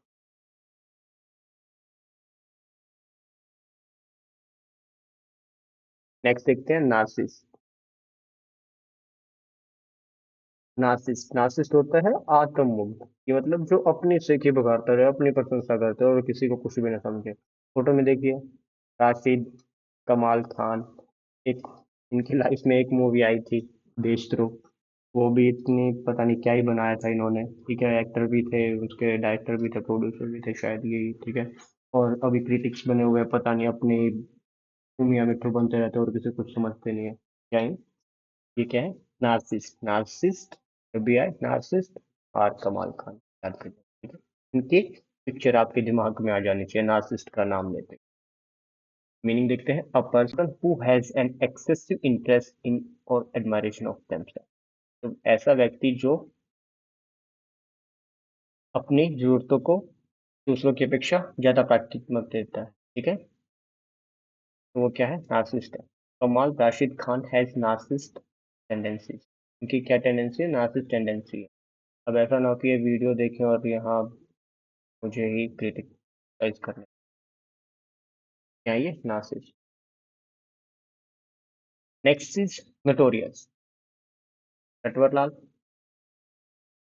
नेक्स्ट देखते हैं नार्सिस। नार्सिसिस्ट नार्सिसिस्ट होता है आत्ममुग्ध। ये मतलब जो अपनी सीखी बघाड़ता रहे, अपनी प्रशंसा करता है और किसी को कुछ भी ना समझे। फोटो में देखिए, राशिद, कमाल खान। एक इनकी लाइफ में एक मूवी आई थी, देशद्रोह। वो भी इतनी पता नहीं क्या ही बनाया था इन्होंने। ठीक है, एक्टर भी थे उसके, डायरेक्टर भी थे, प्रोड्यूसर भी थे शायद यही। ठीक है, और अभी क्रिटिक्स बने हुए हैं, पता नहीं अपनी दुनिया में तो बनते रहते हैं और किसी कुछ समझते नहीं है क्या है। ये क्या है? नार्सिसिस्ट। नार्सिसिस्ट भी है, नार्सिसिस्ट। आर कमाल खान। याद करिए, ठीक है। इनकी पिक्चर आपके दिमाग में आ जानी चाहिए नार्सिसिस्ट का नाम लेते। मीनिंग देखते हैं, a person who has an excessive interest in और एडमायरेशन ऑफ देमसेल्फ। तो ऐसा व्यक्ति जो अपनी जरूरतों को दूसरों की अपेक्षा ज्यादा प्राथमिकता देता है। ठीक है, तो वो क्या है? नार्सिसिस्ट है। कमाल Rashid Khan has narcissist tendencies. इनकी क्या टेंडेंसी है? नार्सिसिस्ट टेंडेंसी है। अब ऐसा ना हो कि ये वीडियो देखें और यहाँ मुझे ही क्रिटिसाइज करने। क्या ये? Narcissist. Next is notorious. Natwarlal,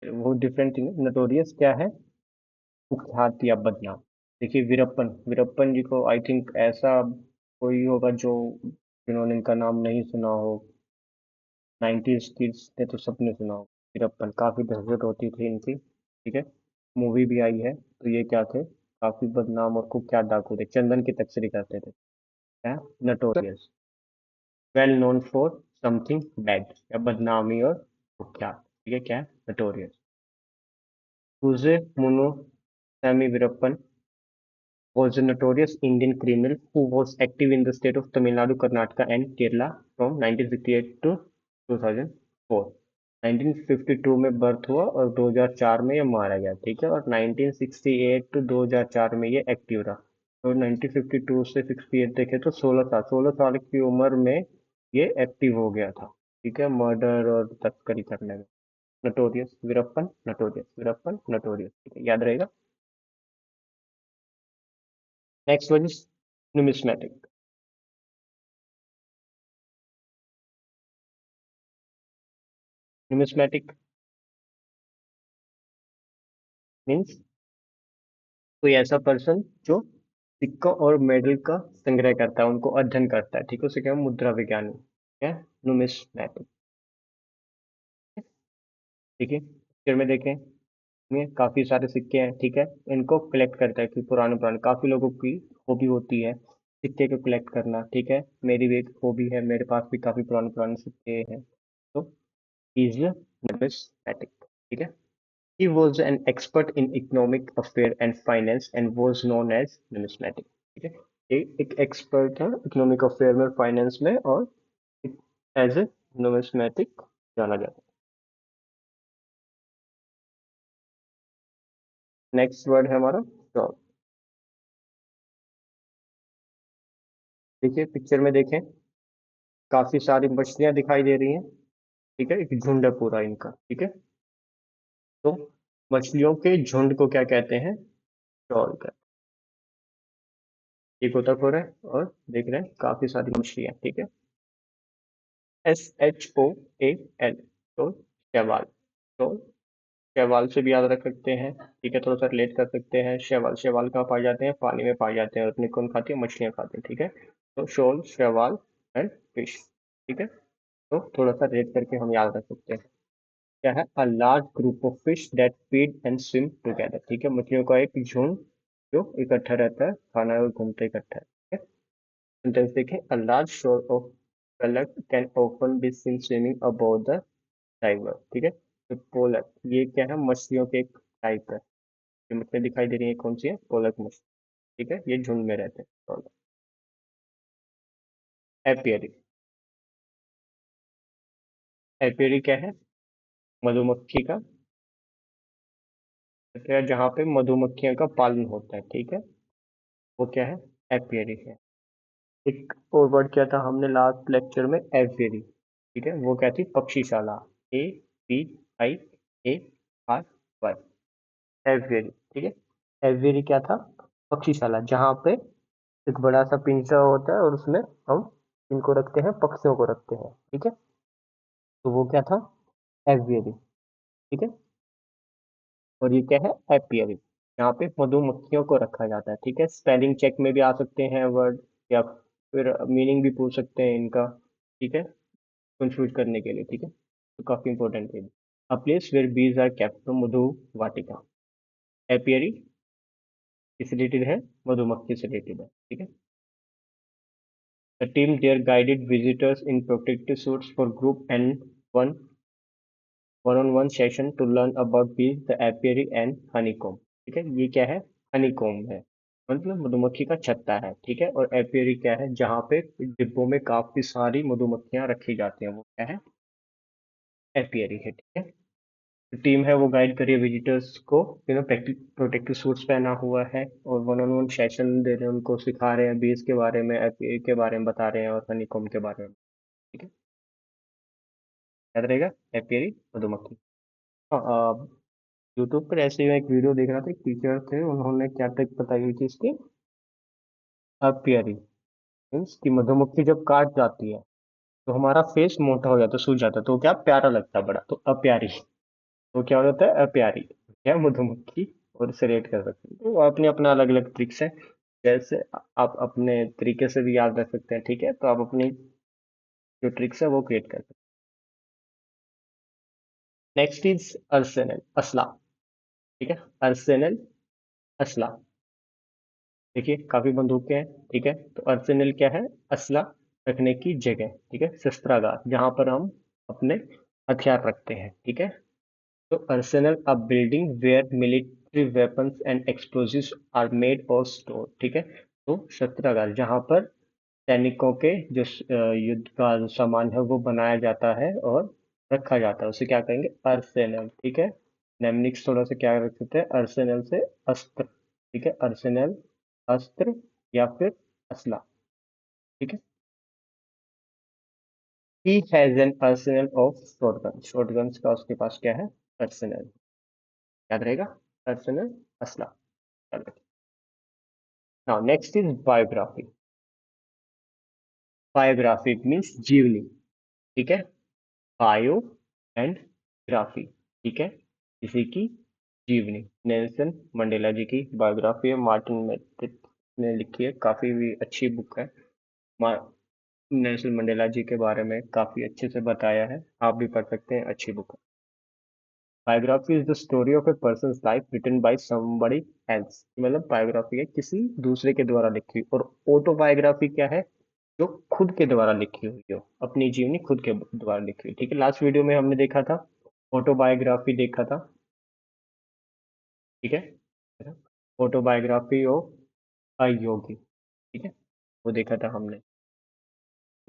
वो डिफरेंट थिंग है। नोटोरियस क्या है? कुख्यात या बदनाम। देखिए, वीरप्पन, वीरप्पन जी को आई थिंक ऐसा कोई होगा जो जिन्होंने इनका नाम नहीं सुना हो। 90s किड्स ने तो सबने सुना हो। वीरप्पन, काफी दहशत होती थी इनकी। ठीक है, मूवी भी आई है। तो ये क्या थे? काफी बदनाम और कुख्यात डाकू थे, चंदन की तस्करी करते थे। क्या? Notorious, well known for something bad, या बदनामी और कुख्यात। ठीक है, क्या है? नटोरियस। हुजे Munusamy Veerappan was a notorious Indian criminal who was active in the state of Tamil Nadu, Karnataka, and Kerala from 1958 to 2004। 1952 में बर्थ हुआ और 2004 में ये मारा गया। ठीक है, और 1968 टू 2004 में ये एक्टिव रहा। तो 1952 से 68 देखे तो 16 साल, 16 साल की उम्र में ये एक्टिव हो गया था। ठीक है, मर्डर और तस्करी करने में। Notorious Veerappan, notorious Veerappan, notorious. ठीक है, याद रहेगा। Next one is numismatic. Numismatic means कोई ऐसा पर्सन जो सिक्का और मेडल का संग्रह करता है, उनको अध्ययन करता है। ठीक है, उसे क्या है? मुद्रा विज्ञानी। क्या? न्यूमिस्मेटिक। ठीक है, पिक्चर में देखें, में काफी सारे सिक्के हैं। ठीक है, इनको कलेक्ट करता है कि पुराने पुराने, काफी लोगों की हॉबी होती है सिक्के को कलेक्ट करना। ठीक है, मेरी भी एक हॉबी है, मेरे पास भी काफी पुराने पुराने सिक्के हैं। तो इज न्यूमिस्मेटिक। ठीक है, he was an expert in economic affair and finance and was known as numismatic। ठीक है, एक एक्सपर्ट है इकोनॉमिक अफेयर में, फाइनेंस में, और एज ए नुमिस्मेटिक जाना जाता है। नेक्स्ट वर्ड है हमारा शॉल। देखिए, पिक्चर में देखें, काफी सारी मछलियां दिखाई दे रही हैं। ठीक है, एक झुंड है पूरा इनका। ठीक है, तो मछलियों के झुंड को क्या कहते हैं? शॉल का। एक गोताखोर है और देख रहे हैं काफी सारी मछलियां। ठीक है, SHOAL, तो शैवाल। तो शैवाल से भी याद रख सकते हैं। ठीक है, थोड़ा सा रिलेट कर सकते हैं। शैवाल, शैवाल कहाँ पाए जाते हैं? पानी में पाए जाते हैं। और अपनी कौन खाती है? मछलियाँ खाती हैं। ठीक है, तो शोल, शैवाल एंड फिश। ठीक है, तो थोड़ा सा रेट करके हम याद रख सकते हैं। क्या है? A large group of fish that feed and swim together. ठीक है, मछलियों का एक झुंड जो इकट्ठा रहता है, खाना और घूमते इकट्ठा है। ठीक है, सेंटेंस देखें। A large shoal of pollock can often be seen swimming about the diver. ठीक है, तो पोलक ये क्या है? मछलियों के एक टाइप है। ये मछलियाँ दिखाई दे रही है, कौन सी है? पोलक मछली। ठीक है, ये झुंड में रहते हैं। एपियरी। एपियरी क्या है? मधुमक्खी का क्या, जहाँ पे मधुमक्खियों का पालन होता है। ठीक है, वो क्या है? एपियरी है। एक और वर्ड क्या था हमने लास्ट लेक्चर में? एवियरी। ठीक है, वो क्या थी? पक्षीशाला। APIARY। एवियरी। ठीक है, एवियरी क्या था? पक्षीशाला, जहाँ पे एक बड़ा सा पिंजरा होता है और उसमें हम इनको रखते हैं, पक्षियों को रखते हैं। ठीक है, तो वो क्या था? एवियरी। ठीक है, और ये क्या है? एपियरी। यहाँ पे मधुमक्खियों को रखा जाता है। ठीक है, स्पेलिंग चेक में भी आ सकते हैं वर्ड, या फिर मीनिंग भी पूछ सकते हैं इनका। ठीक है, कंफ्यूज करने के लिए। ठीक है, तो काफी इंपॉर्टेंट है। A place where bees are kept, मधु वाटिका। एपियरी किस रिलेटेड है? मधुमक्खी से रिलेटेड है। ठीक है, the team there guided visitors in protective suits for group and one one on one session to learn about bees, the apiary and honeycomb. ठीक है, ये क्या है? हनीकॉम है, मतलब मधुमक्खी का छत्ता है। ठीक है, और एपियरी क्या है? जहाँ पे डिब्बों में काफी सारी मधुमक्खियां रखी जाती हैं, वो क्या है? एपियरी है। ठीक है, टीम है वो गाइड करिए विजिटर्स को, प्रोटेक्टिव सूट्स पहना हुआ है और वन ऑन वन सेशन दे रहे हैं, उनको सिखा रहे हैं बीज के बारे में, एपियरी के बारे में बता रहे हैं और हनीकॉम के बारे में। ठीक है, याद रहेगा? एपियरी मधुमक्खी। हाँ, यूट्यूब पर ऐसे ही मैं एक वीडियो देख रहा था, एक टीचर थे, उन्होंने क्या ट्रिक बताई हुई थी इसकी। अपियरी मीन्स कि मधुमक्खी जब काट जाती है तो हमारा फेस मोटा हो जाता है, सूज जाता है, तो क्या प्यारा लगता है बड़ा, तो अप्यारी। तो क्या हो जाता है? अप्यारी। क्या? मधुमक्खी। और इसे रेट कर सकते हैं, तो अपने अपना अलग अलग ट्रिक्स है। जैसे आप अपने तरीके से भी याद रख सकते हैं। ठीक है, तो आप अपनी जो ट्रिक्स है वो क्रिएट कर सकते हैं। नेक्स्ट इज अर्सेनल, असला। ठीक है, अर्सेनल, असला। देखिए, काफी बंदूकें हैं। ठीक है, तो अर्सेनल क्या है? असला रखने की जगह। ठीक है, शस्त्रागार, जहां पर हम अपने हथियार रखते हैं। ठीक है, तो arsenal a building where military weapons and explosives are made or stored। ठीक है, तो शस्त्रागार जहां पर सैनिकों के जो युद्ध का जो सामान है वो बनाया जाता है और रखा जाता है, उसे क्या कहेंगे? arsenal। ठीक है, नेमनिक्स थोड़ा सा क्या रख सकते हैं? arsenal से अस्त्र। ठीक है, arsenal अस्त्र या फिर असला। ठीक है, he has an arsenal of shotguns। shotguns का उसके पास क्या है? arsenal। याद रहेगा? arsenal, असला। Now next is biography. Biography means जीवनी। ठीक है, बायो एंड ग्राफी। ठीक है, किसी की जीवनी। नेल्सन मंडेला जी की बायोग्राफी है, मार्टिन मेट्रिक ने लिखी है, काफी भी अच्छी बुक है। मा- नेल्सन मंडेला जी के बारे में काफी अच्छे से बताया है, आप भी पढ़ सकते हैं, अच्छी बुक है। Biography is the story of a person life written by somebody else. मतलब बायोग्राफी है किसी दूसरे के द्वारा लिखी, और ऑटोबायोग्राफी क्या है? जो खुद के द्वारा लिखी हुई हो, अपनी जीवनी खुद के द्वारा लिखी हुई। ठीक है, लास्ट वीडियो में हमने देखा था ऑटोबायोग्राफी, देखा था। ठीक है, ऑटोबायोग्राफी ऑफ अ योगी। ठीक है, वो देखा था हमने।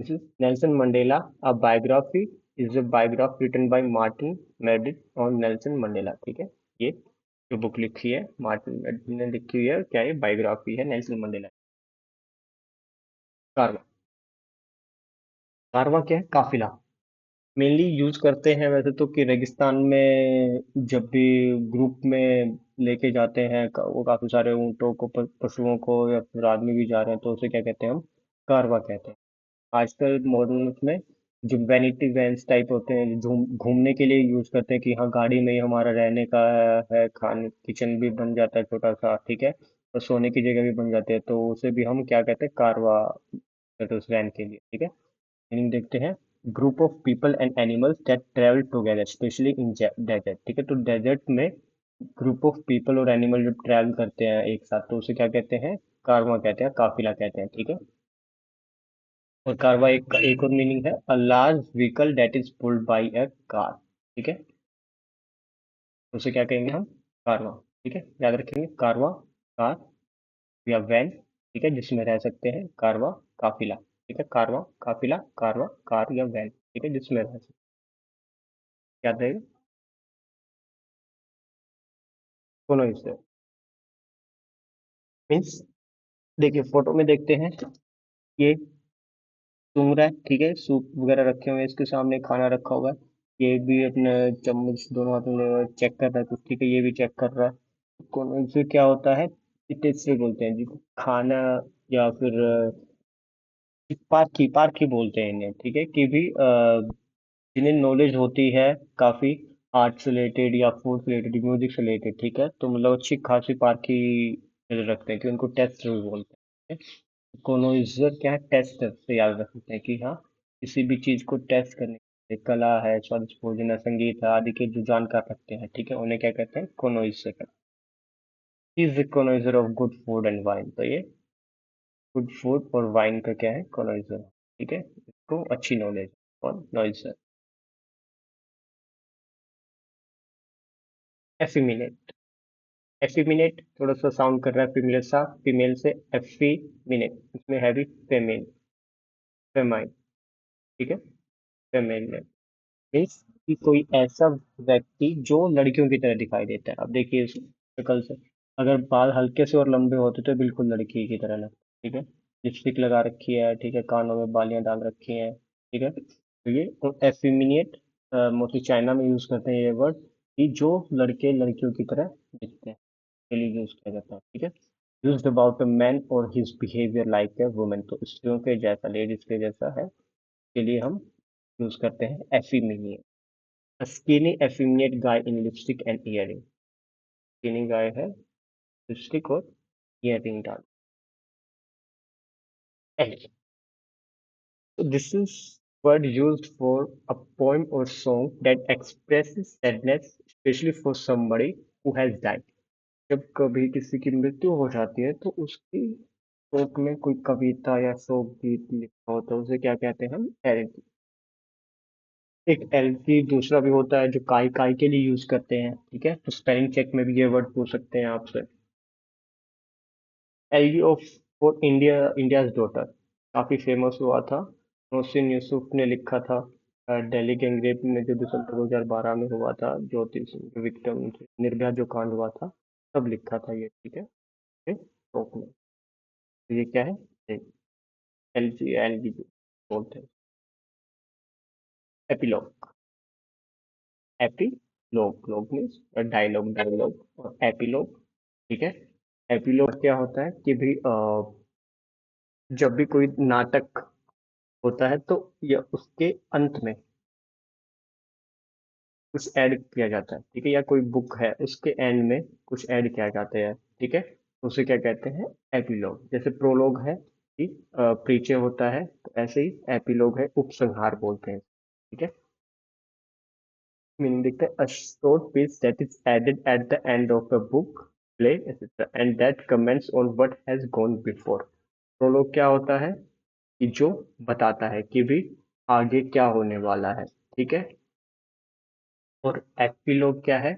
This is Nelson Mandela, a biography is a biograph written by Martin Meredith on Nelson Mandela. ठीक है, ये जो बुक लिखी है मार्टिन मेडिट ने लिखी हुई है, क्या ये? बायोग्राफी है नेल्सन मंडेला। कारवा। कारवा क्या है? काफिला। मेनली यूज करते हैं वैसे तो कि रेगिस्तान में जब भी ग्रुप में लेके जाते हैं, वो काफी सारे ऊंटों को, पशुओं को, या फिर आदमी भी जा रहे हैं, तो उसे क्या कहते हैं? हम कारवा कहते हैं। आजकल मॉडर्न उसमें जो वैनिटी वैन्स टाइप होते हैं, जो घूमने के लिए यूज करते हैं कि हाँ गाड़ी में ही हमारा रहने का है, खाने किचन भी बन जाता है छोटा सा। ठीक है, और सोने की जगह भी बन जाते हैं, तो उसे भी हम क्या कहते हैं? कारवा कहते हैं उस वैन के लिए। ठीक है, मीनिंग देखते हैं। Group of people and animals that travel together especially in desert. ठीक है, तो डेजर्ट में ग्रुप ऑफ पीपल और एनिमल जब ट्रैवल करते हैं एक साथ तो उसे क्या कहते हैं, कारवां कहते हैं, काफिला कहते हैं। ठीक है, और कारवां एक और मीनिंग है a large vehicle that is pulled bye a car. ठीक है, तो उसे क्या कहेंगे हम, कारवां। ठीक है, याद रखेंगे, कारवां, कार या वैन। ठीक है, जिसमें रह सकते हैं, कारवां, काफिला। ठीक है, कारवां, काफिला, कारवां, कार या वैन। ठीक है, जिसमें रह सकते, याद रहेगा। दोनों इससे मीन्स, देखिए फोटो में देखते हैं, ये सूंघ रहा है। ठीक है, सूप वगैरह रखे हुए हैं इसके सामने, खाना रखा हुआ है। ये भी अपने चम्मच दोनों हाथों में चेक कर रहा है कुछ। ठीक है, ये भी चेक कर रहा है। कौन से क्या होता है, टेस्ट बोलते हैं जी, खाना, या फिर पारखी, पारखी बोलते हैं इन्हें। ठीक है, कि भी जिन्हें नॉलेज होती है काफी, आर्ट से रिलेटेड या फूड से रिलेटेड, म्यूजिक से रिलेटेड। ठीक है, तो मतलब अच्छी खासी पारखी नजर रखते हैं कि उनको टेस्ट भी बोलते हैं। कोनोइजर क्या है, टेस्टर से याद रख सकते हैं कि हाँ, किसी भी चीज को टेस्ट करने के लिए, कला है, स्वादिष्ट भोजन है, संगीत है आदि के जो जानकार रखते हैं। ठीक है, उन्हें क्या कहते हैं, connoisseur. Is the connoisseur of good food and wine, तो ये गुड फूड और वाइन का क्या है, कोनोइजर। ठीक है, इसको अच्छी नॉलेज और नॉइजर। एफिमिनेट, एफिमिनेट थोड़ा सा साउंड कर रहा है फीमेल सा, फीमेल से, एफिमिनेट, इसमें हैवी फेमेन, फेमाइन। ठीक है, फेमेन मीन्स कि कोई ऐसा व्यक्ति जो लड़कियों की तरह दिखाई देता है। अब देखिए इस शक्ल से, अगर बाल हल्के से और लंबे होते तो बिल्कुल लड़की की तरह लगता। ठीक है, लिपस्टिक लगा रखी है, ठीक है, कानों में बालियां डाल रखी हैं। ठीक है, तो ये एफिमिनेट मोस्टली चाइना में यूज करते हैं ये वर्ड, कि जो लड़के लड़कियों की तरह दिखते हैं, के लिए यूज किया जाता है। ठीक है, यूज्ड अबाउट अ मैन और his behaviour like a women, तो स्त्रियों के जैसा, लेडीज के जैसा है, के लिए हम यूज करते हैं एफिमिनेट। A skinny effeminate guy in lipstick and earring. Skinny guy है, लिपस्टिक और ईयरिंग डाल। And so this is word used for a poem or song that expresses sadness, especially for somebody who has died. जब कभी किसी की मृत्यु हो जाती है तो उसकी शोक में कोई कविता या शोक गीत लिखा होता है, उसे क्या कहते हैं हम, एल्गी। एक एल्गी दूसरा भी होता है जो काई काई के लिए यूज करते हैं। ठीक है, तो स्पेलिंग चेक में भी ये वर्ड पूछ सकते हैं आपसे। Algae of for India, India's daughter, काफी फेमस हुआ था, मोहसिन यूसुफ ने लिखा था। दिल्ली गैंगरेप में जो दिसंबर 2012 में हुआ था, ज्योति सिंह विक्टिम, निर्भया जो कांड हुआ था, तब लिखा था ये। ठीक है, ये शोक में। तो ये क्या है, एल जी, एल जी बोलते हैं। Epilogue, epilogue, logue means dialogue, dialogue और एपिलॉग। ठीक है, एपिलॉग क्या होता है कि भी जब भी कोई नाटक होता है तो यह उसके अंत में कुछ ऐड किया जाता है। ठीक है, या कोई बुक है उसके एंड में कुछ ऐड किया जाता है। ठीक है, उसे क्या कहते हैं, एपिलॉग। जैसे प्रोलॉग है कि परिचय होता है, तो ऐसे ही एपिलॉग है, उपसंहार बोलते हैं। ठीक है, मीनिंग देखते हैं, a short piece that is added at the end of a book, play, etc. and that comments on what has gone before. Prologue क्या होता है, कि जो बताता है कि भी आगे क्या होने वाला है। ठीक है, और एपिलॉग क्या है,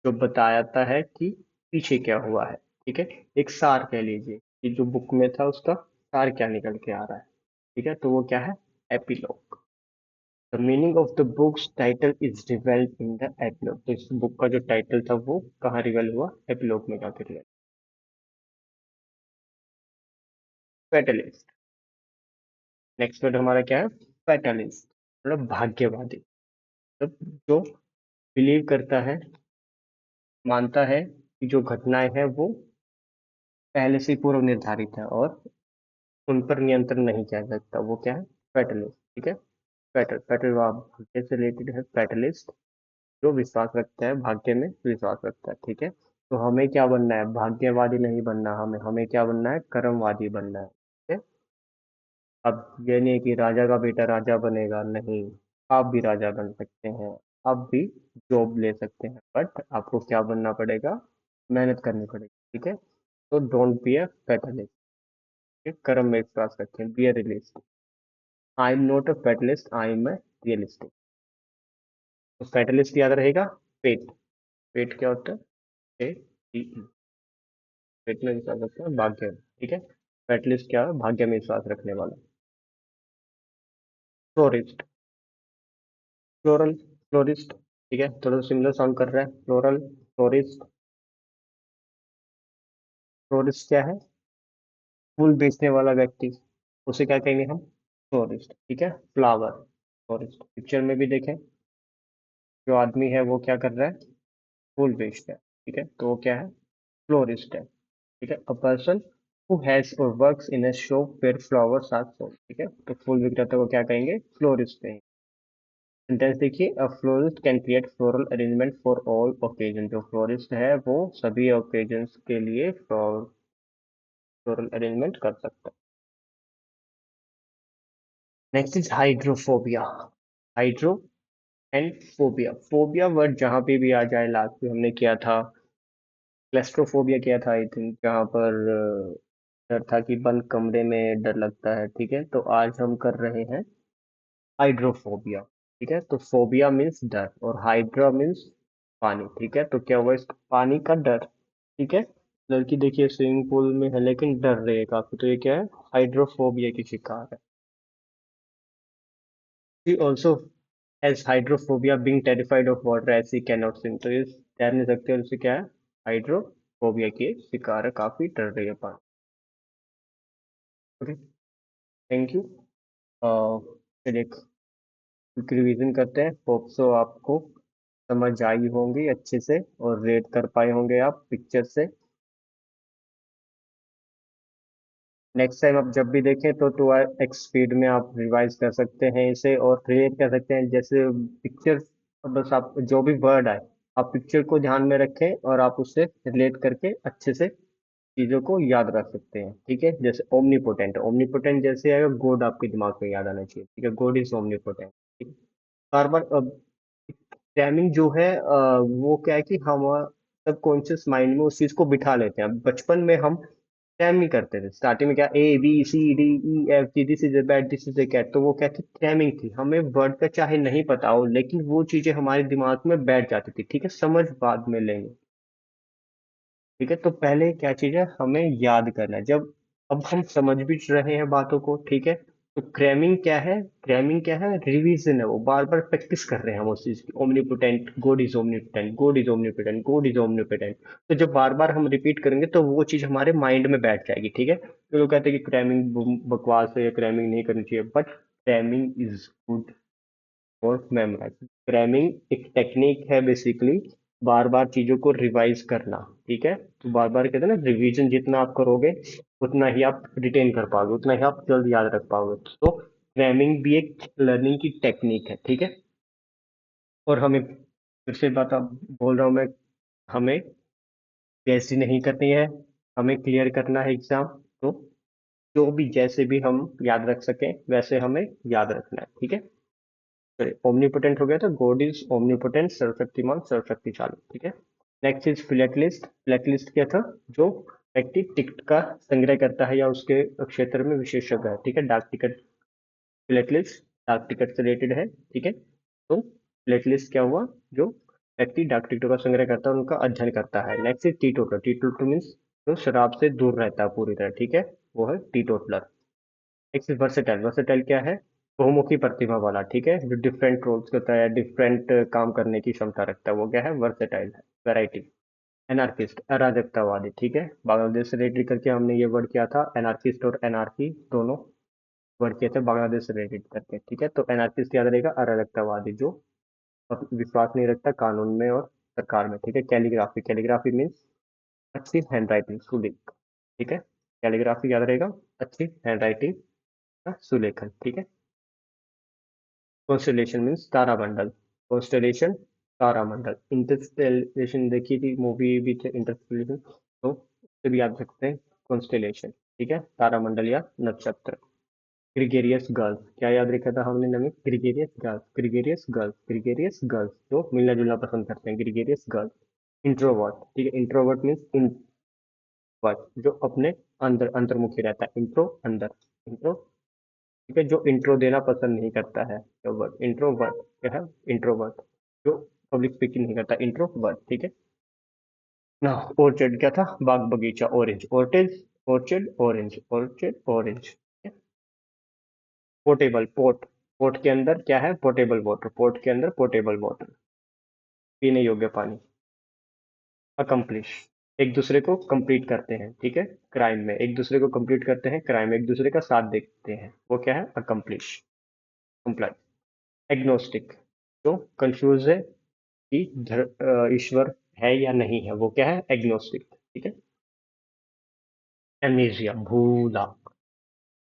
जो बताता है कि पीछे क्या हुआ है। ठीक है, एक सार कह लीजिए कि जो बुक में था उसका सार क्या निकल के आ रहा है। ठीक है, तो वो क्या है, epilogue. The meaning of the books title is revelled in the epilogue, तो इस बुक का जो टाइटल था वो कहाँ रिवेल हुआ, एपिलॉग में जाकर रिवेल। फैटलिस्ट, नेक्स्ट वर्ड हमारा क्या है, फैटलिस्ट, मतलब भाग्यवादी। मतलब जो बिलीव करता है, मानता है कि जो घटनाएं हैं वो पहले से ही पूर्व निर्धारित है और उन पर नियंत्रण नहीं किया जा सकता, वो क्या है, फैटलिस्ट। ठीक है, फैटल भाग्य से रिलेटेड है, फैटलिस्ट जो विश्वास रखता है, भाग्य में विश्वास रखता है। ठीक है, तो हमें क्या बनना है, भाग्यवादी नहीं बनना, हमें हमें क्या बनना है, कर्मवादी बनना है। ठीक है, अब ये नहीं है कि राजा का बेटा राजा बनेगा, नहीं। आप भी राजा बन सकते हैं, आप भी जॉब ले सकते हैं, बट आपको क्या बनना पड़ेगा? मेहनत करनी पड़ेगी, ठीक है। तो डोंट बी अ फैटलिस्ट, कर्म में विश्वास रखें, be a realist. I am not a fatalist, I am a realistic. तो फैटलिस्ट याद रहेगा, पेट। पेट क्या होता है? पेट, पेट में विश्वास रखते हैं, भाग्य में, ठीक है। फैटलिस्ट क्या है? भाग्य में विश्वास रखने वाला। फ्लोरिस्ट, फ्लोरल, फ्लोरिस्ट, ठीक है, थोड़ा सिमिलर साउंड कर रहा है, फ्लोरल, फ्लोरिस्ट। फ्लोरिस्ट क्या है? फूल बेचने वाला व्यक्ति, उसे क्या कहेंगे हम? फ्लोरिस्ट, ठीक है। Flower, florist. पिक्चर में भी देखें, जो आदमी है वो क्या कर रहा है? फूल बेचता है, ठीक है, तो वो क्या है? फ्लोरिस्ट है, ठीक है। A person who has or works in a shop where flowers are sold, ठीक है, तो फूल विक्रेता को क्या कहेंगे? फ्लोरिस्ट कहेंगे। सेंटेंस देखिए, a florist can create floral arrangement for all occasion. जो फ्लोरिस्ट है वो सभी ओकेजन्स के लिए फ्लोरल अरेंजमेंट कर सकता है। Next is hydrophobia. Hydro and phobia. Phobia word जहाँ पे भी आ जाए, लास्ट में हमने किया था क्लेस्ट्रोफोबिया किया था आई थिंक, जहाँ पर डर था कि बंद कमरे में डर लगता है, ठीक है। तो आज हम कर रहे हैं हाइड्रोफोबिया, ठीक है। तो फोबिया मीन्स डर और हाइड्रा मीन्स पानी, ठीक है। तो क्या हुआ? इस पानी का डर, ठीक है। लड़की देखिए स्विमिंग पूल में है लेकिन डर रही है काफी, तो ये क्या है? हाइड्रोफोबिया की शिकार है। She also has hydrophobia, being terrified of water as she cannot swim. तो ये तैर नहीं सकते और इसे क्या है? हाइड्रोफोबिया की शिकार है, काफी डर रही है पानी। Okay, thank you. चलिए क्विक रिवीजन करते हैं। होप सो आपको समझ आई होंगी अच्छे से और रेट कर पाए होंगे आप पिक्चर से। नेक्स्ट टाइम आप जब भी देखें तो 2x स्पीड में आप रिवाइज कर सकते हैं इसे और रिलेट कर सकते हैं, जैसे पिक्चर, बस आप जो भी वर्ड आए आप पिक्चर को ध्यान में रखें और आप उससे रिलेट करके अच्छे से चीजों को याद रख सकते हैं, ठीक है। जैसे ओमनीपोटेंट, ओमनीपोटेंट जैसे आएगा गॉड आपके दिमाग में याद आना चाहिए, ठीक है, God is omnipotent. Bar bar timing जो है वो क्या है कि हम सबकॉन्शियस माइंड में उस चीज को बिठा लेते हैं। बचपन में हम टैमिंग करते थे, स्टार्टिंग में क्या ABCDEFG, this is a bat, this is a cat, तो वो क्या थी? टैमिंग थी। हमें वर्ड का चाहे नहीं पता हो लेकिन वो चीजें हमारे दिमाग में बैठ जाती थी, ठीक है। समझ बाद में लेंगे, ठीक है। तो पहले क्या चीज है? हमें याद करना है। जब अब हम समझ भी रहे हैं बातों को, ठीक है। तो क्रैमिंग क्या है? क्रैमिंग क्या है? रिवीजन है, वो बार बार प्रैक्टिस कर रहे हैं हम उस चीज की। Omnipotent, God is omnipotent, God is omnipotent, God is omnipotent. तो जब बार बार हम रिपीट करेंगे तो वो चीज हमारे माइंड में बैठ जाएगी, ठीक है। तो लोग कहते हैं कि क्रैमिंग बकवास है या क्रैमिंग नहीं करनी चाहिए, बट क्रैमिंग इज गुड और मेमोराइज। क्रैमिंग एक टेक्निक है बेसिकली, बार बार चीजों को रिवाइज करना, ठीक है। तो बार बार कहते हैं ना, रिवीजन जितना आप करोगे उतना ही आप रिटेन कर पाओगे, उतना ही आप जल्द याद रख पाओगे। तो क्रैमिंग भी एक लर्निंग की टेक्निक है, ठीक है। और हमें फिर से बात अब बोल रहा हूँ मैं, हमें बेइज्जती नहीं करनी है, हमें क्लियर करना है एग्जाम। तो जो भी जैसे भी हम याद रख सकें वैसे हमें याद रखना है, ठीक है। ओमनीपोटेंट हो गया था, गॉड इज ओमनीपोटेंट, सर्वशक्तिमान, सर्वशक्तिशाली, ठीक है। Next is फिलेटलिस्ट। फिलेटलिस्ट क्या था? जो व्यक्ति टिकट का संग्रह करता है या उसके क्षेत्र में विशेषज्ञ है, ठीक है। डाक टिकट, फिलेटलिस्ट डाक टिकट से रिलेटेड है, ठीक है। तो फिलेटलिस्ट क्या हुआ? जो व्यक्ति डाक टिकटों का संग्रह करता है उनका अध्ययन करता है। Next is teetotaller. Teetotaller means जो शराब से दूर रहता है पूरी तरह, ठीक है, वो है teetotaller. Next is versatile. Versatile क्या है? बहुमुखी प्रतिभा वाला, ठीक है, जो डिफरेंट रोल्स करता है, डिफरेंट काम करने की क्षमता रखता है, वो क्या है? वर्सेटाइल है, वैरायटी। एनार्किस्ट, अराजकतावादी, ठीक है। बांग्लादेश से रिलेटेड करके हमने ये वर्ड किया था, एनार्किस्ट और एनार्की दोनों वर्ड किए थे बांग्लादेश से रिलेटेड करके, ठीक है। तो एनार्किस्ट याद रहेगा, अराजकतावादी, जो विश्वास नहीं रखता कानून में और सरकार में, ठीक है। कैलीग्राफी, कैलीग्राफी मीन्स अच्छी हैंड राइटिंग, सुलेख, ठीक है। कैलीग्राफी याद रहेगा, अच्छी हैंड राइटिंग का सुलेखन, ठीक है। कॉन्स्टलेशन मीन्स तारामंडल, कॉन्स्टलेशन तारामंडल। इंटरस्टेलेशन देखी थी मूवी भी थे, इंटरस्टेलेशन, तो उसे भी याद रखते हैं कॉन्स्टलेशन, ठीक है, तारामंडल या नक्षत्र। ग्रिगेरियस गर्ल्स, क्या याद रखा था हमने नाम? Gregarious girls, gregarious girls, gregarious girls जो मिलना जुलना पसंद करते हैं, ग्रिगेरियस गर्ल्स। इंट्रोवर्ट, ठीक है, इंट्रोवर्ट मीन्स इंट्रोवर्ट जो अपने अंदर अंतर्मुखी रहता है, इंट्रो अंदर, इंट्रो, ठीक है, जो इंट्रो देना पसंद नहीं करता है, इंट्रोवर्ट, इंट्रोवर्ट क्या है? इंट्रोवर्ट जो पब्लिक स्पीकिंग नहीं करता, इंट्रोवर्ट, ठीक है ना। ऑर्चर्ड क्या था? बाग बगीचा, orange, orchid, orchid orange, orchid orange. Portable, port, port के अंदर क्या है? पोर्टेबल वाटर, पोर्ट के अंदर पोर्टेबल वाटर, पीने योग्य पानी। अकम्प्लिश, एक दूसरे को कंप्लीट करते हैं, ठीक है, क्राइम में एक दूसरे को कंप्लीट करते हैं, क्राइम में एक दूसरे का साथ देते हैं, वो क्या है? Accomplish, comply. एग्नोस्टिक, जो कंफ्यूज है कि ईश्वर है या नहीं है, वो क्या है? एग्नोस्टिक, ठीक है। एमनेसिया, भूला,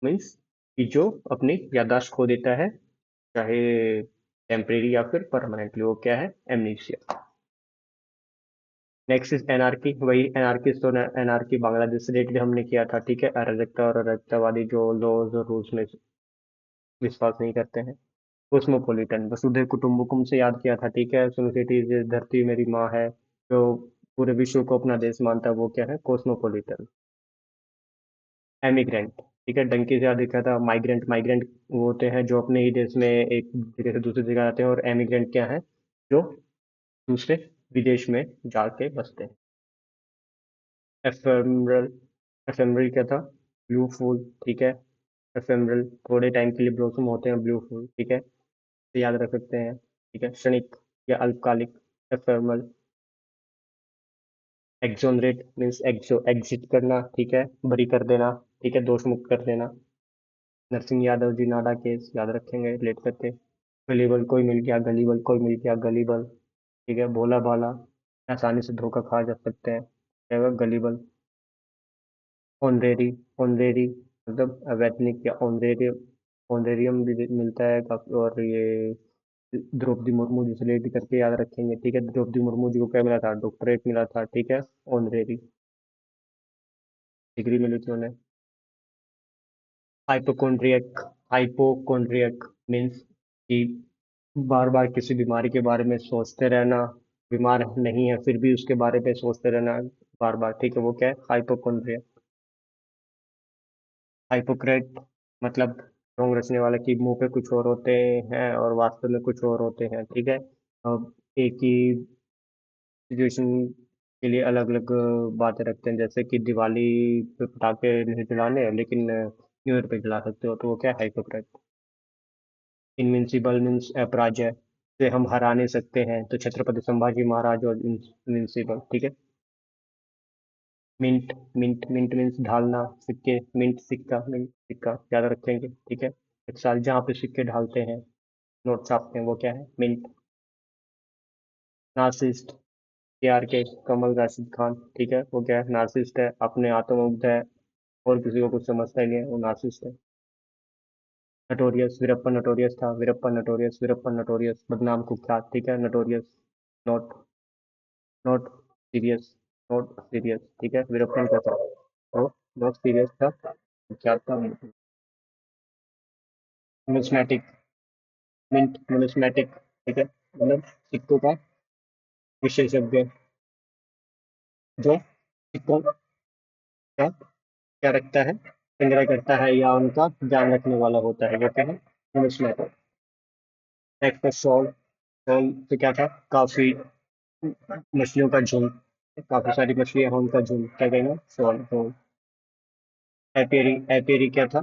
मीन्स कि जो अपनी याददाश्त खो देता है, चाहे टेम्परेरी या फिर परमानेंटली, वो क्या है? एमनेसिया। नेक्स्ट इज एनआरकी, वही एनआर्किस्ट, तो एनआरकी बांग्लादेश से रिलेटेड हमने किया था, ठीक है, अराजकता और अराजकतावादी जो लॉज और रूल्स में विश्वास नहीं करते हैं। कोस्मोपोलिटन, वसुधैव कुटुम्बकम से याद किया था, ठीक है, सिटी, धरती मेरी माँ है, जो पूरे विश्व को अपना देश मानता है, वो क्या है? कोस्मोपोलिटन। एमिग्रेंट, ठीक है, डंकी से याद किया था। माइग्रेंट, माइग्रेंट वो होते हैं जो अपने ही देश में एक जगह से दूसरी जगह आते हैं, और एमिग्रेंट क्या है? जो दूसरे विदेश में जाके बसते हैं। एफेमरल, एफेमरल क्या था? ब्लू फूल, ठीक है, एफेमरल थोड़े टाइम के लिए ब्लॉसम होते हैं, ब्लू फूल, ठीक है, तो याद रख सकते हैं, ठीक है। क्षणिक या अल्पकालिक, एफेमरल। एक्सोनरेट मीन्स एग्जिट करना, ठीक है, बरी कर देना, ठीक है, दोष मुक्त कर देना। नरसिंह यादव जी नाडा केस याद रखेंगे रिलेट करके। गलीबल, कोई मिल गया, गलीबल, कोई मिल गया, गलीबल, ठीक है, भोला भाला, आसानी से धोखा खा जा सकते हैं, क्या होगा? गलीबल। ऑनरेरी, ऑनरेरी मतलब अवैतनिक या ऑनरेरी, ऑनरेरियम भी मिलता है काफी। और ये द्रौपदी मुर्मू जी से रिलेट करके याद रखेंगे, ठीक है, द्रौपदी मुर्मू जी को क्या मिला था? डॉक्टरेट मिला था, ठीक है, ऑनरेरी डिग्री मिली थी उन्हें। हाइपोकोन्ड्रियक, हाइपोकोन्ड्रियक मीन्स कि बार बार किसी बीमारी के बारे में सोचते रहना, बीमार नहीं है फिर भी उसके बारे में सोचते रहना बार बार, ठीक है, वो क्या है? हाइपोकोन्ड्रियक। हाइपोक्रेट मतलब ढोंग रचने वाला, कि मुंह पे कुछ और होते हैं और वास्तव में कुछ और होते हैं, ठीक है। अब एक ही सिचुएशन के लिए अलग अलग बातें रखते हैं, जैसे कि दिवाली पे पटाखे नहीं जलाने लेकिन न्यू ईयर पे जला सकते हो, तो वो क्या है? हाइपोक्रेट। इनविंसिबल मीन्स अपराजय, से हम हरा नहीं सकते हैं, तो छत्रपति संभाजी महाराज और इनविंसिबल, ठीक है। मिंट, मिंट, मिंट मीन्स ढालना, सिक्के, मिंट सिक्का, मिंट सिक्का याद रखेंगे, ठीक है। एक साल जहाँ पे सिक्के ढालते हैं, नोट छापते हैं, वो क्या है? मिंट। नार्सिसिस्ट, के आर के, कमल राशिद खान, ठीक है, वो क्या है? नार्सिसिस्ट है, अपने आत्ममुग्ध है और किसी को कुछ समझता ही नहीं है, वो नार्सिसिस्ट है। नटोरियस, वीरप्पन नटोरियस था, वीरप्पन नटोरियस, वीरप्पन नटोरियस, बदनाम कुख्यात, ठीक है, notorious. Not, not serious, not serious, ठीक है, वीरप्पन का था, तो नॉट सीरियस था, कुख्यात था। नुमिस्मेटिक, मिंट नुमिस्मेटिक, ठीक है, मतलब सिक्कों का विशेषज्ञ, जो सिक्कों का क्या रखता है? संग्रह करता है या उनका ध्यान रखने वाला होता है, वो क्या है? नुमिस्मेटिक। नेक्स्ट है शॉल, शॉल से क्या था? काफी मछलियों का झुंड, काफी सारी मछलियां हैं, उनका झुंड, क्या कहना? Shawl, shawl. एपियरी, एपियरी क्या था?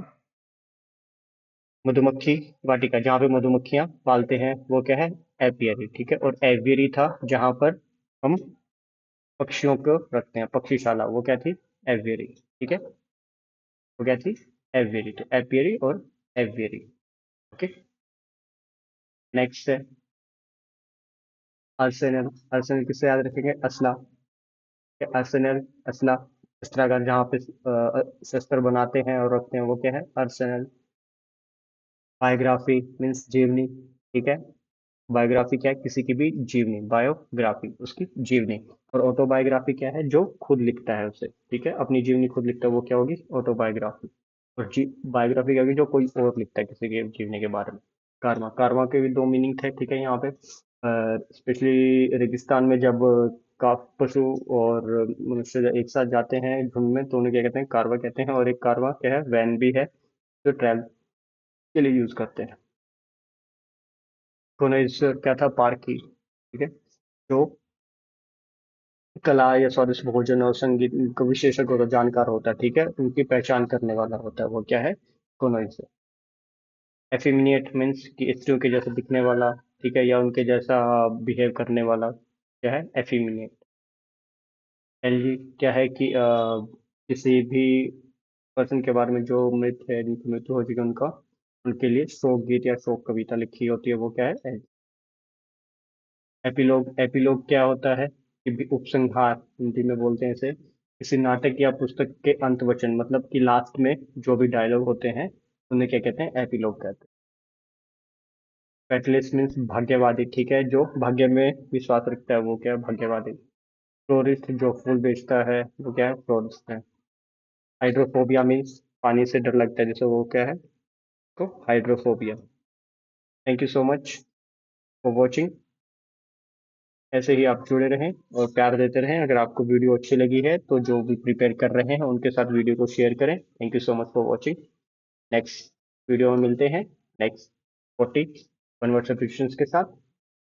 मधुमक्खी वाटिका, जहाँ पे मधुमक्खियां पालते हैं, वो क्या है? एपियरी, ठीक है। और एवियरी था जहां पर हम पक्षियों को रखते हैं, पक्षीशाला, वो क्या थी? एवियरी, ठीक है, वो क्या थी? एवियरी, तो एपियरी और एवियरी, ओके। नेक्स्ट है अर्सेनल, अर्सेनल किससे याद रखेंगे? असला, अर्सेनल, असला, शस्त्रागार जहाँ पे शस्त्र बनाते हैं और रखते हैं, वो क्या है? अर्सेनल। बायोग्राफी मीन्स जीवनी, ठीक है, बायोग्राफी क्या है? किसी की भी जीवनी, बायोग्राफी उसकी जीवनी। और ऑटोबायोग्राफी क्या है? जो खुद लिखता है उसे, ठीक है, अपनी जीवनी खुद लिखता है, वो क्या होगी? ऑटोबायोग्राफी। और बायोग्राफी क्या होगी, जो कोई और लिखता है किसी के जीवने के बारे में। कार्मा, कार्मा के भी दो मीनिंग थे, ठीक है, यहाँ पे स्पेशली रेगिस्तान में जब काफ पशु और मनुष्य एक साथ जाते हैं झुंड में, तो उन्हें क्या कहते हैं, कारवा कहते हैं। और एक कारवा क्या है, वैन भी है, जो ट्रैवल के लिए यूज करते हैं। कोनेज क्या था, पारखी, ठीक है, जो कला या स्वादिष्ट भोजन और संगीत का विशेषज्ञ होता है, जानकार होता है, ठीक है, उनकी पहचान करने वाला होता है, वो क्या है, कोनोइज। एफिमिनेट मीन्स कि स्त्रियों के जैसा दिखने वाला, ठीक है, या उनके जैसा बिहेव करने वाला, क्या है, एफिमिनेट। एलजी क्या है कि किसी भी पर्सन के बारे में जो मृत है, जिनकी मृत्यु हो चुकी है, उनका, उनके लिए शोक गीत या शोक कविता लिखी होती है, वो क्या है, एलजी। एपिलोग, एपिलोग क्या होता है कि उपसंहार हिंदी में बोलते हैं इसे, किसी नाटक या पुस्तक के अंत वचन, मतलब कि लास्ट में जो भी डायलॉग होते हैं, उन्हें क्या कहते हैं, एपिलोग कहते हैं। फैटलिस्ट मीन्स भाग्यवादी, ठीक है, जो भाग्य में विश्वास रखता है, वो क्या है, भाग्यवादी। फ्लोरिस्ट जो फूल बेचता है, वो क्या है, फ्लोरिस्ट है। हाइड्रोफोबिया मीन्स पानी से डर लगता है, जैसे वो क्या है, तो hydrophobia. Thank you so much for watching. ऐसे ही आप जुड़े रहें और प्यार देते रहें। अगर आपको वीडियो अच्छी लगी है तो जो भी प्रिपेयर कर रहे हैं उनके साथ वीडियो को शेयर करें। Thank you so much for watching. Next video में मिलते हैं, नेक्स्ट 40 कन्वर्ट सब्सक्रिप्शंस के साथ।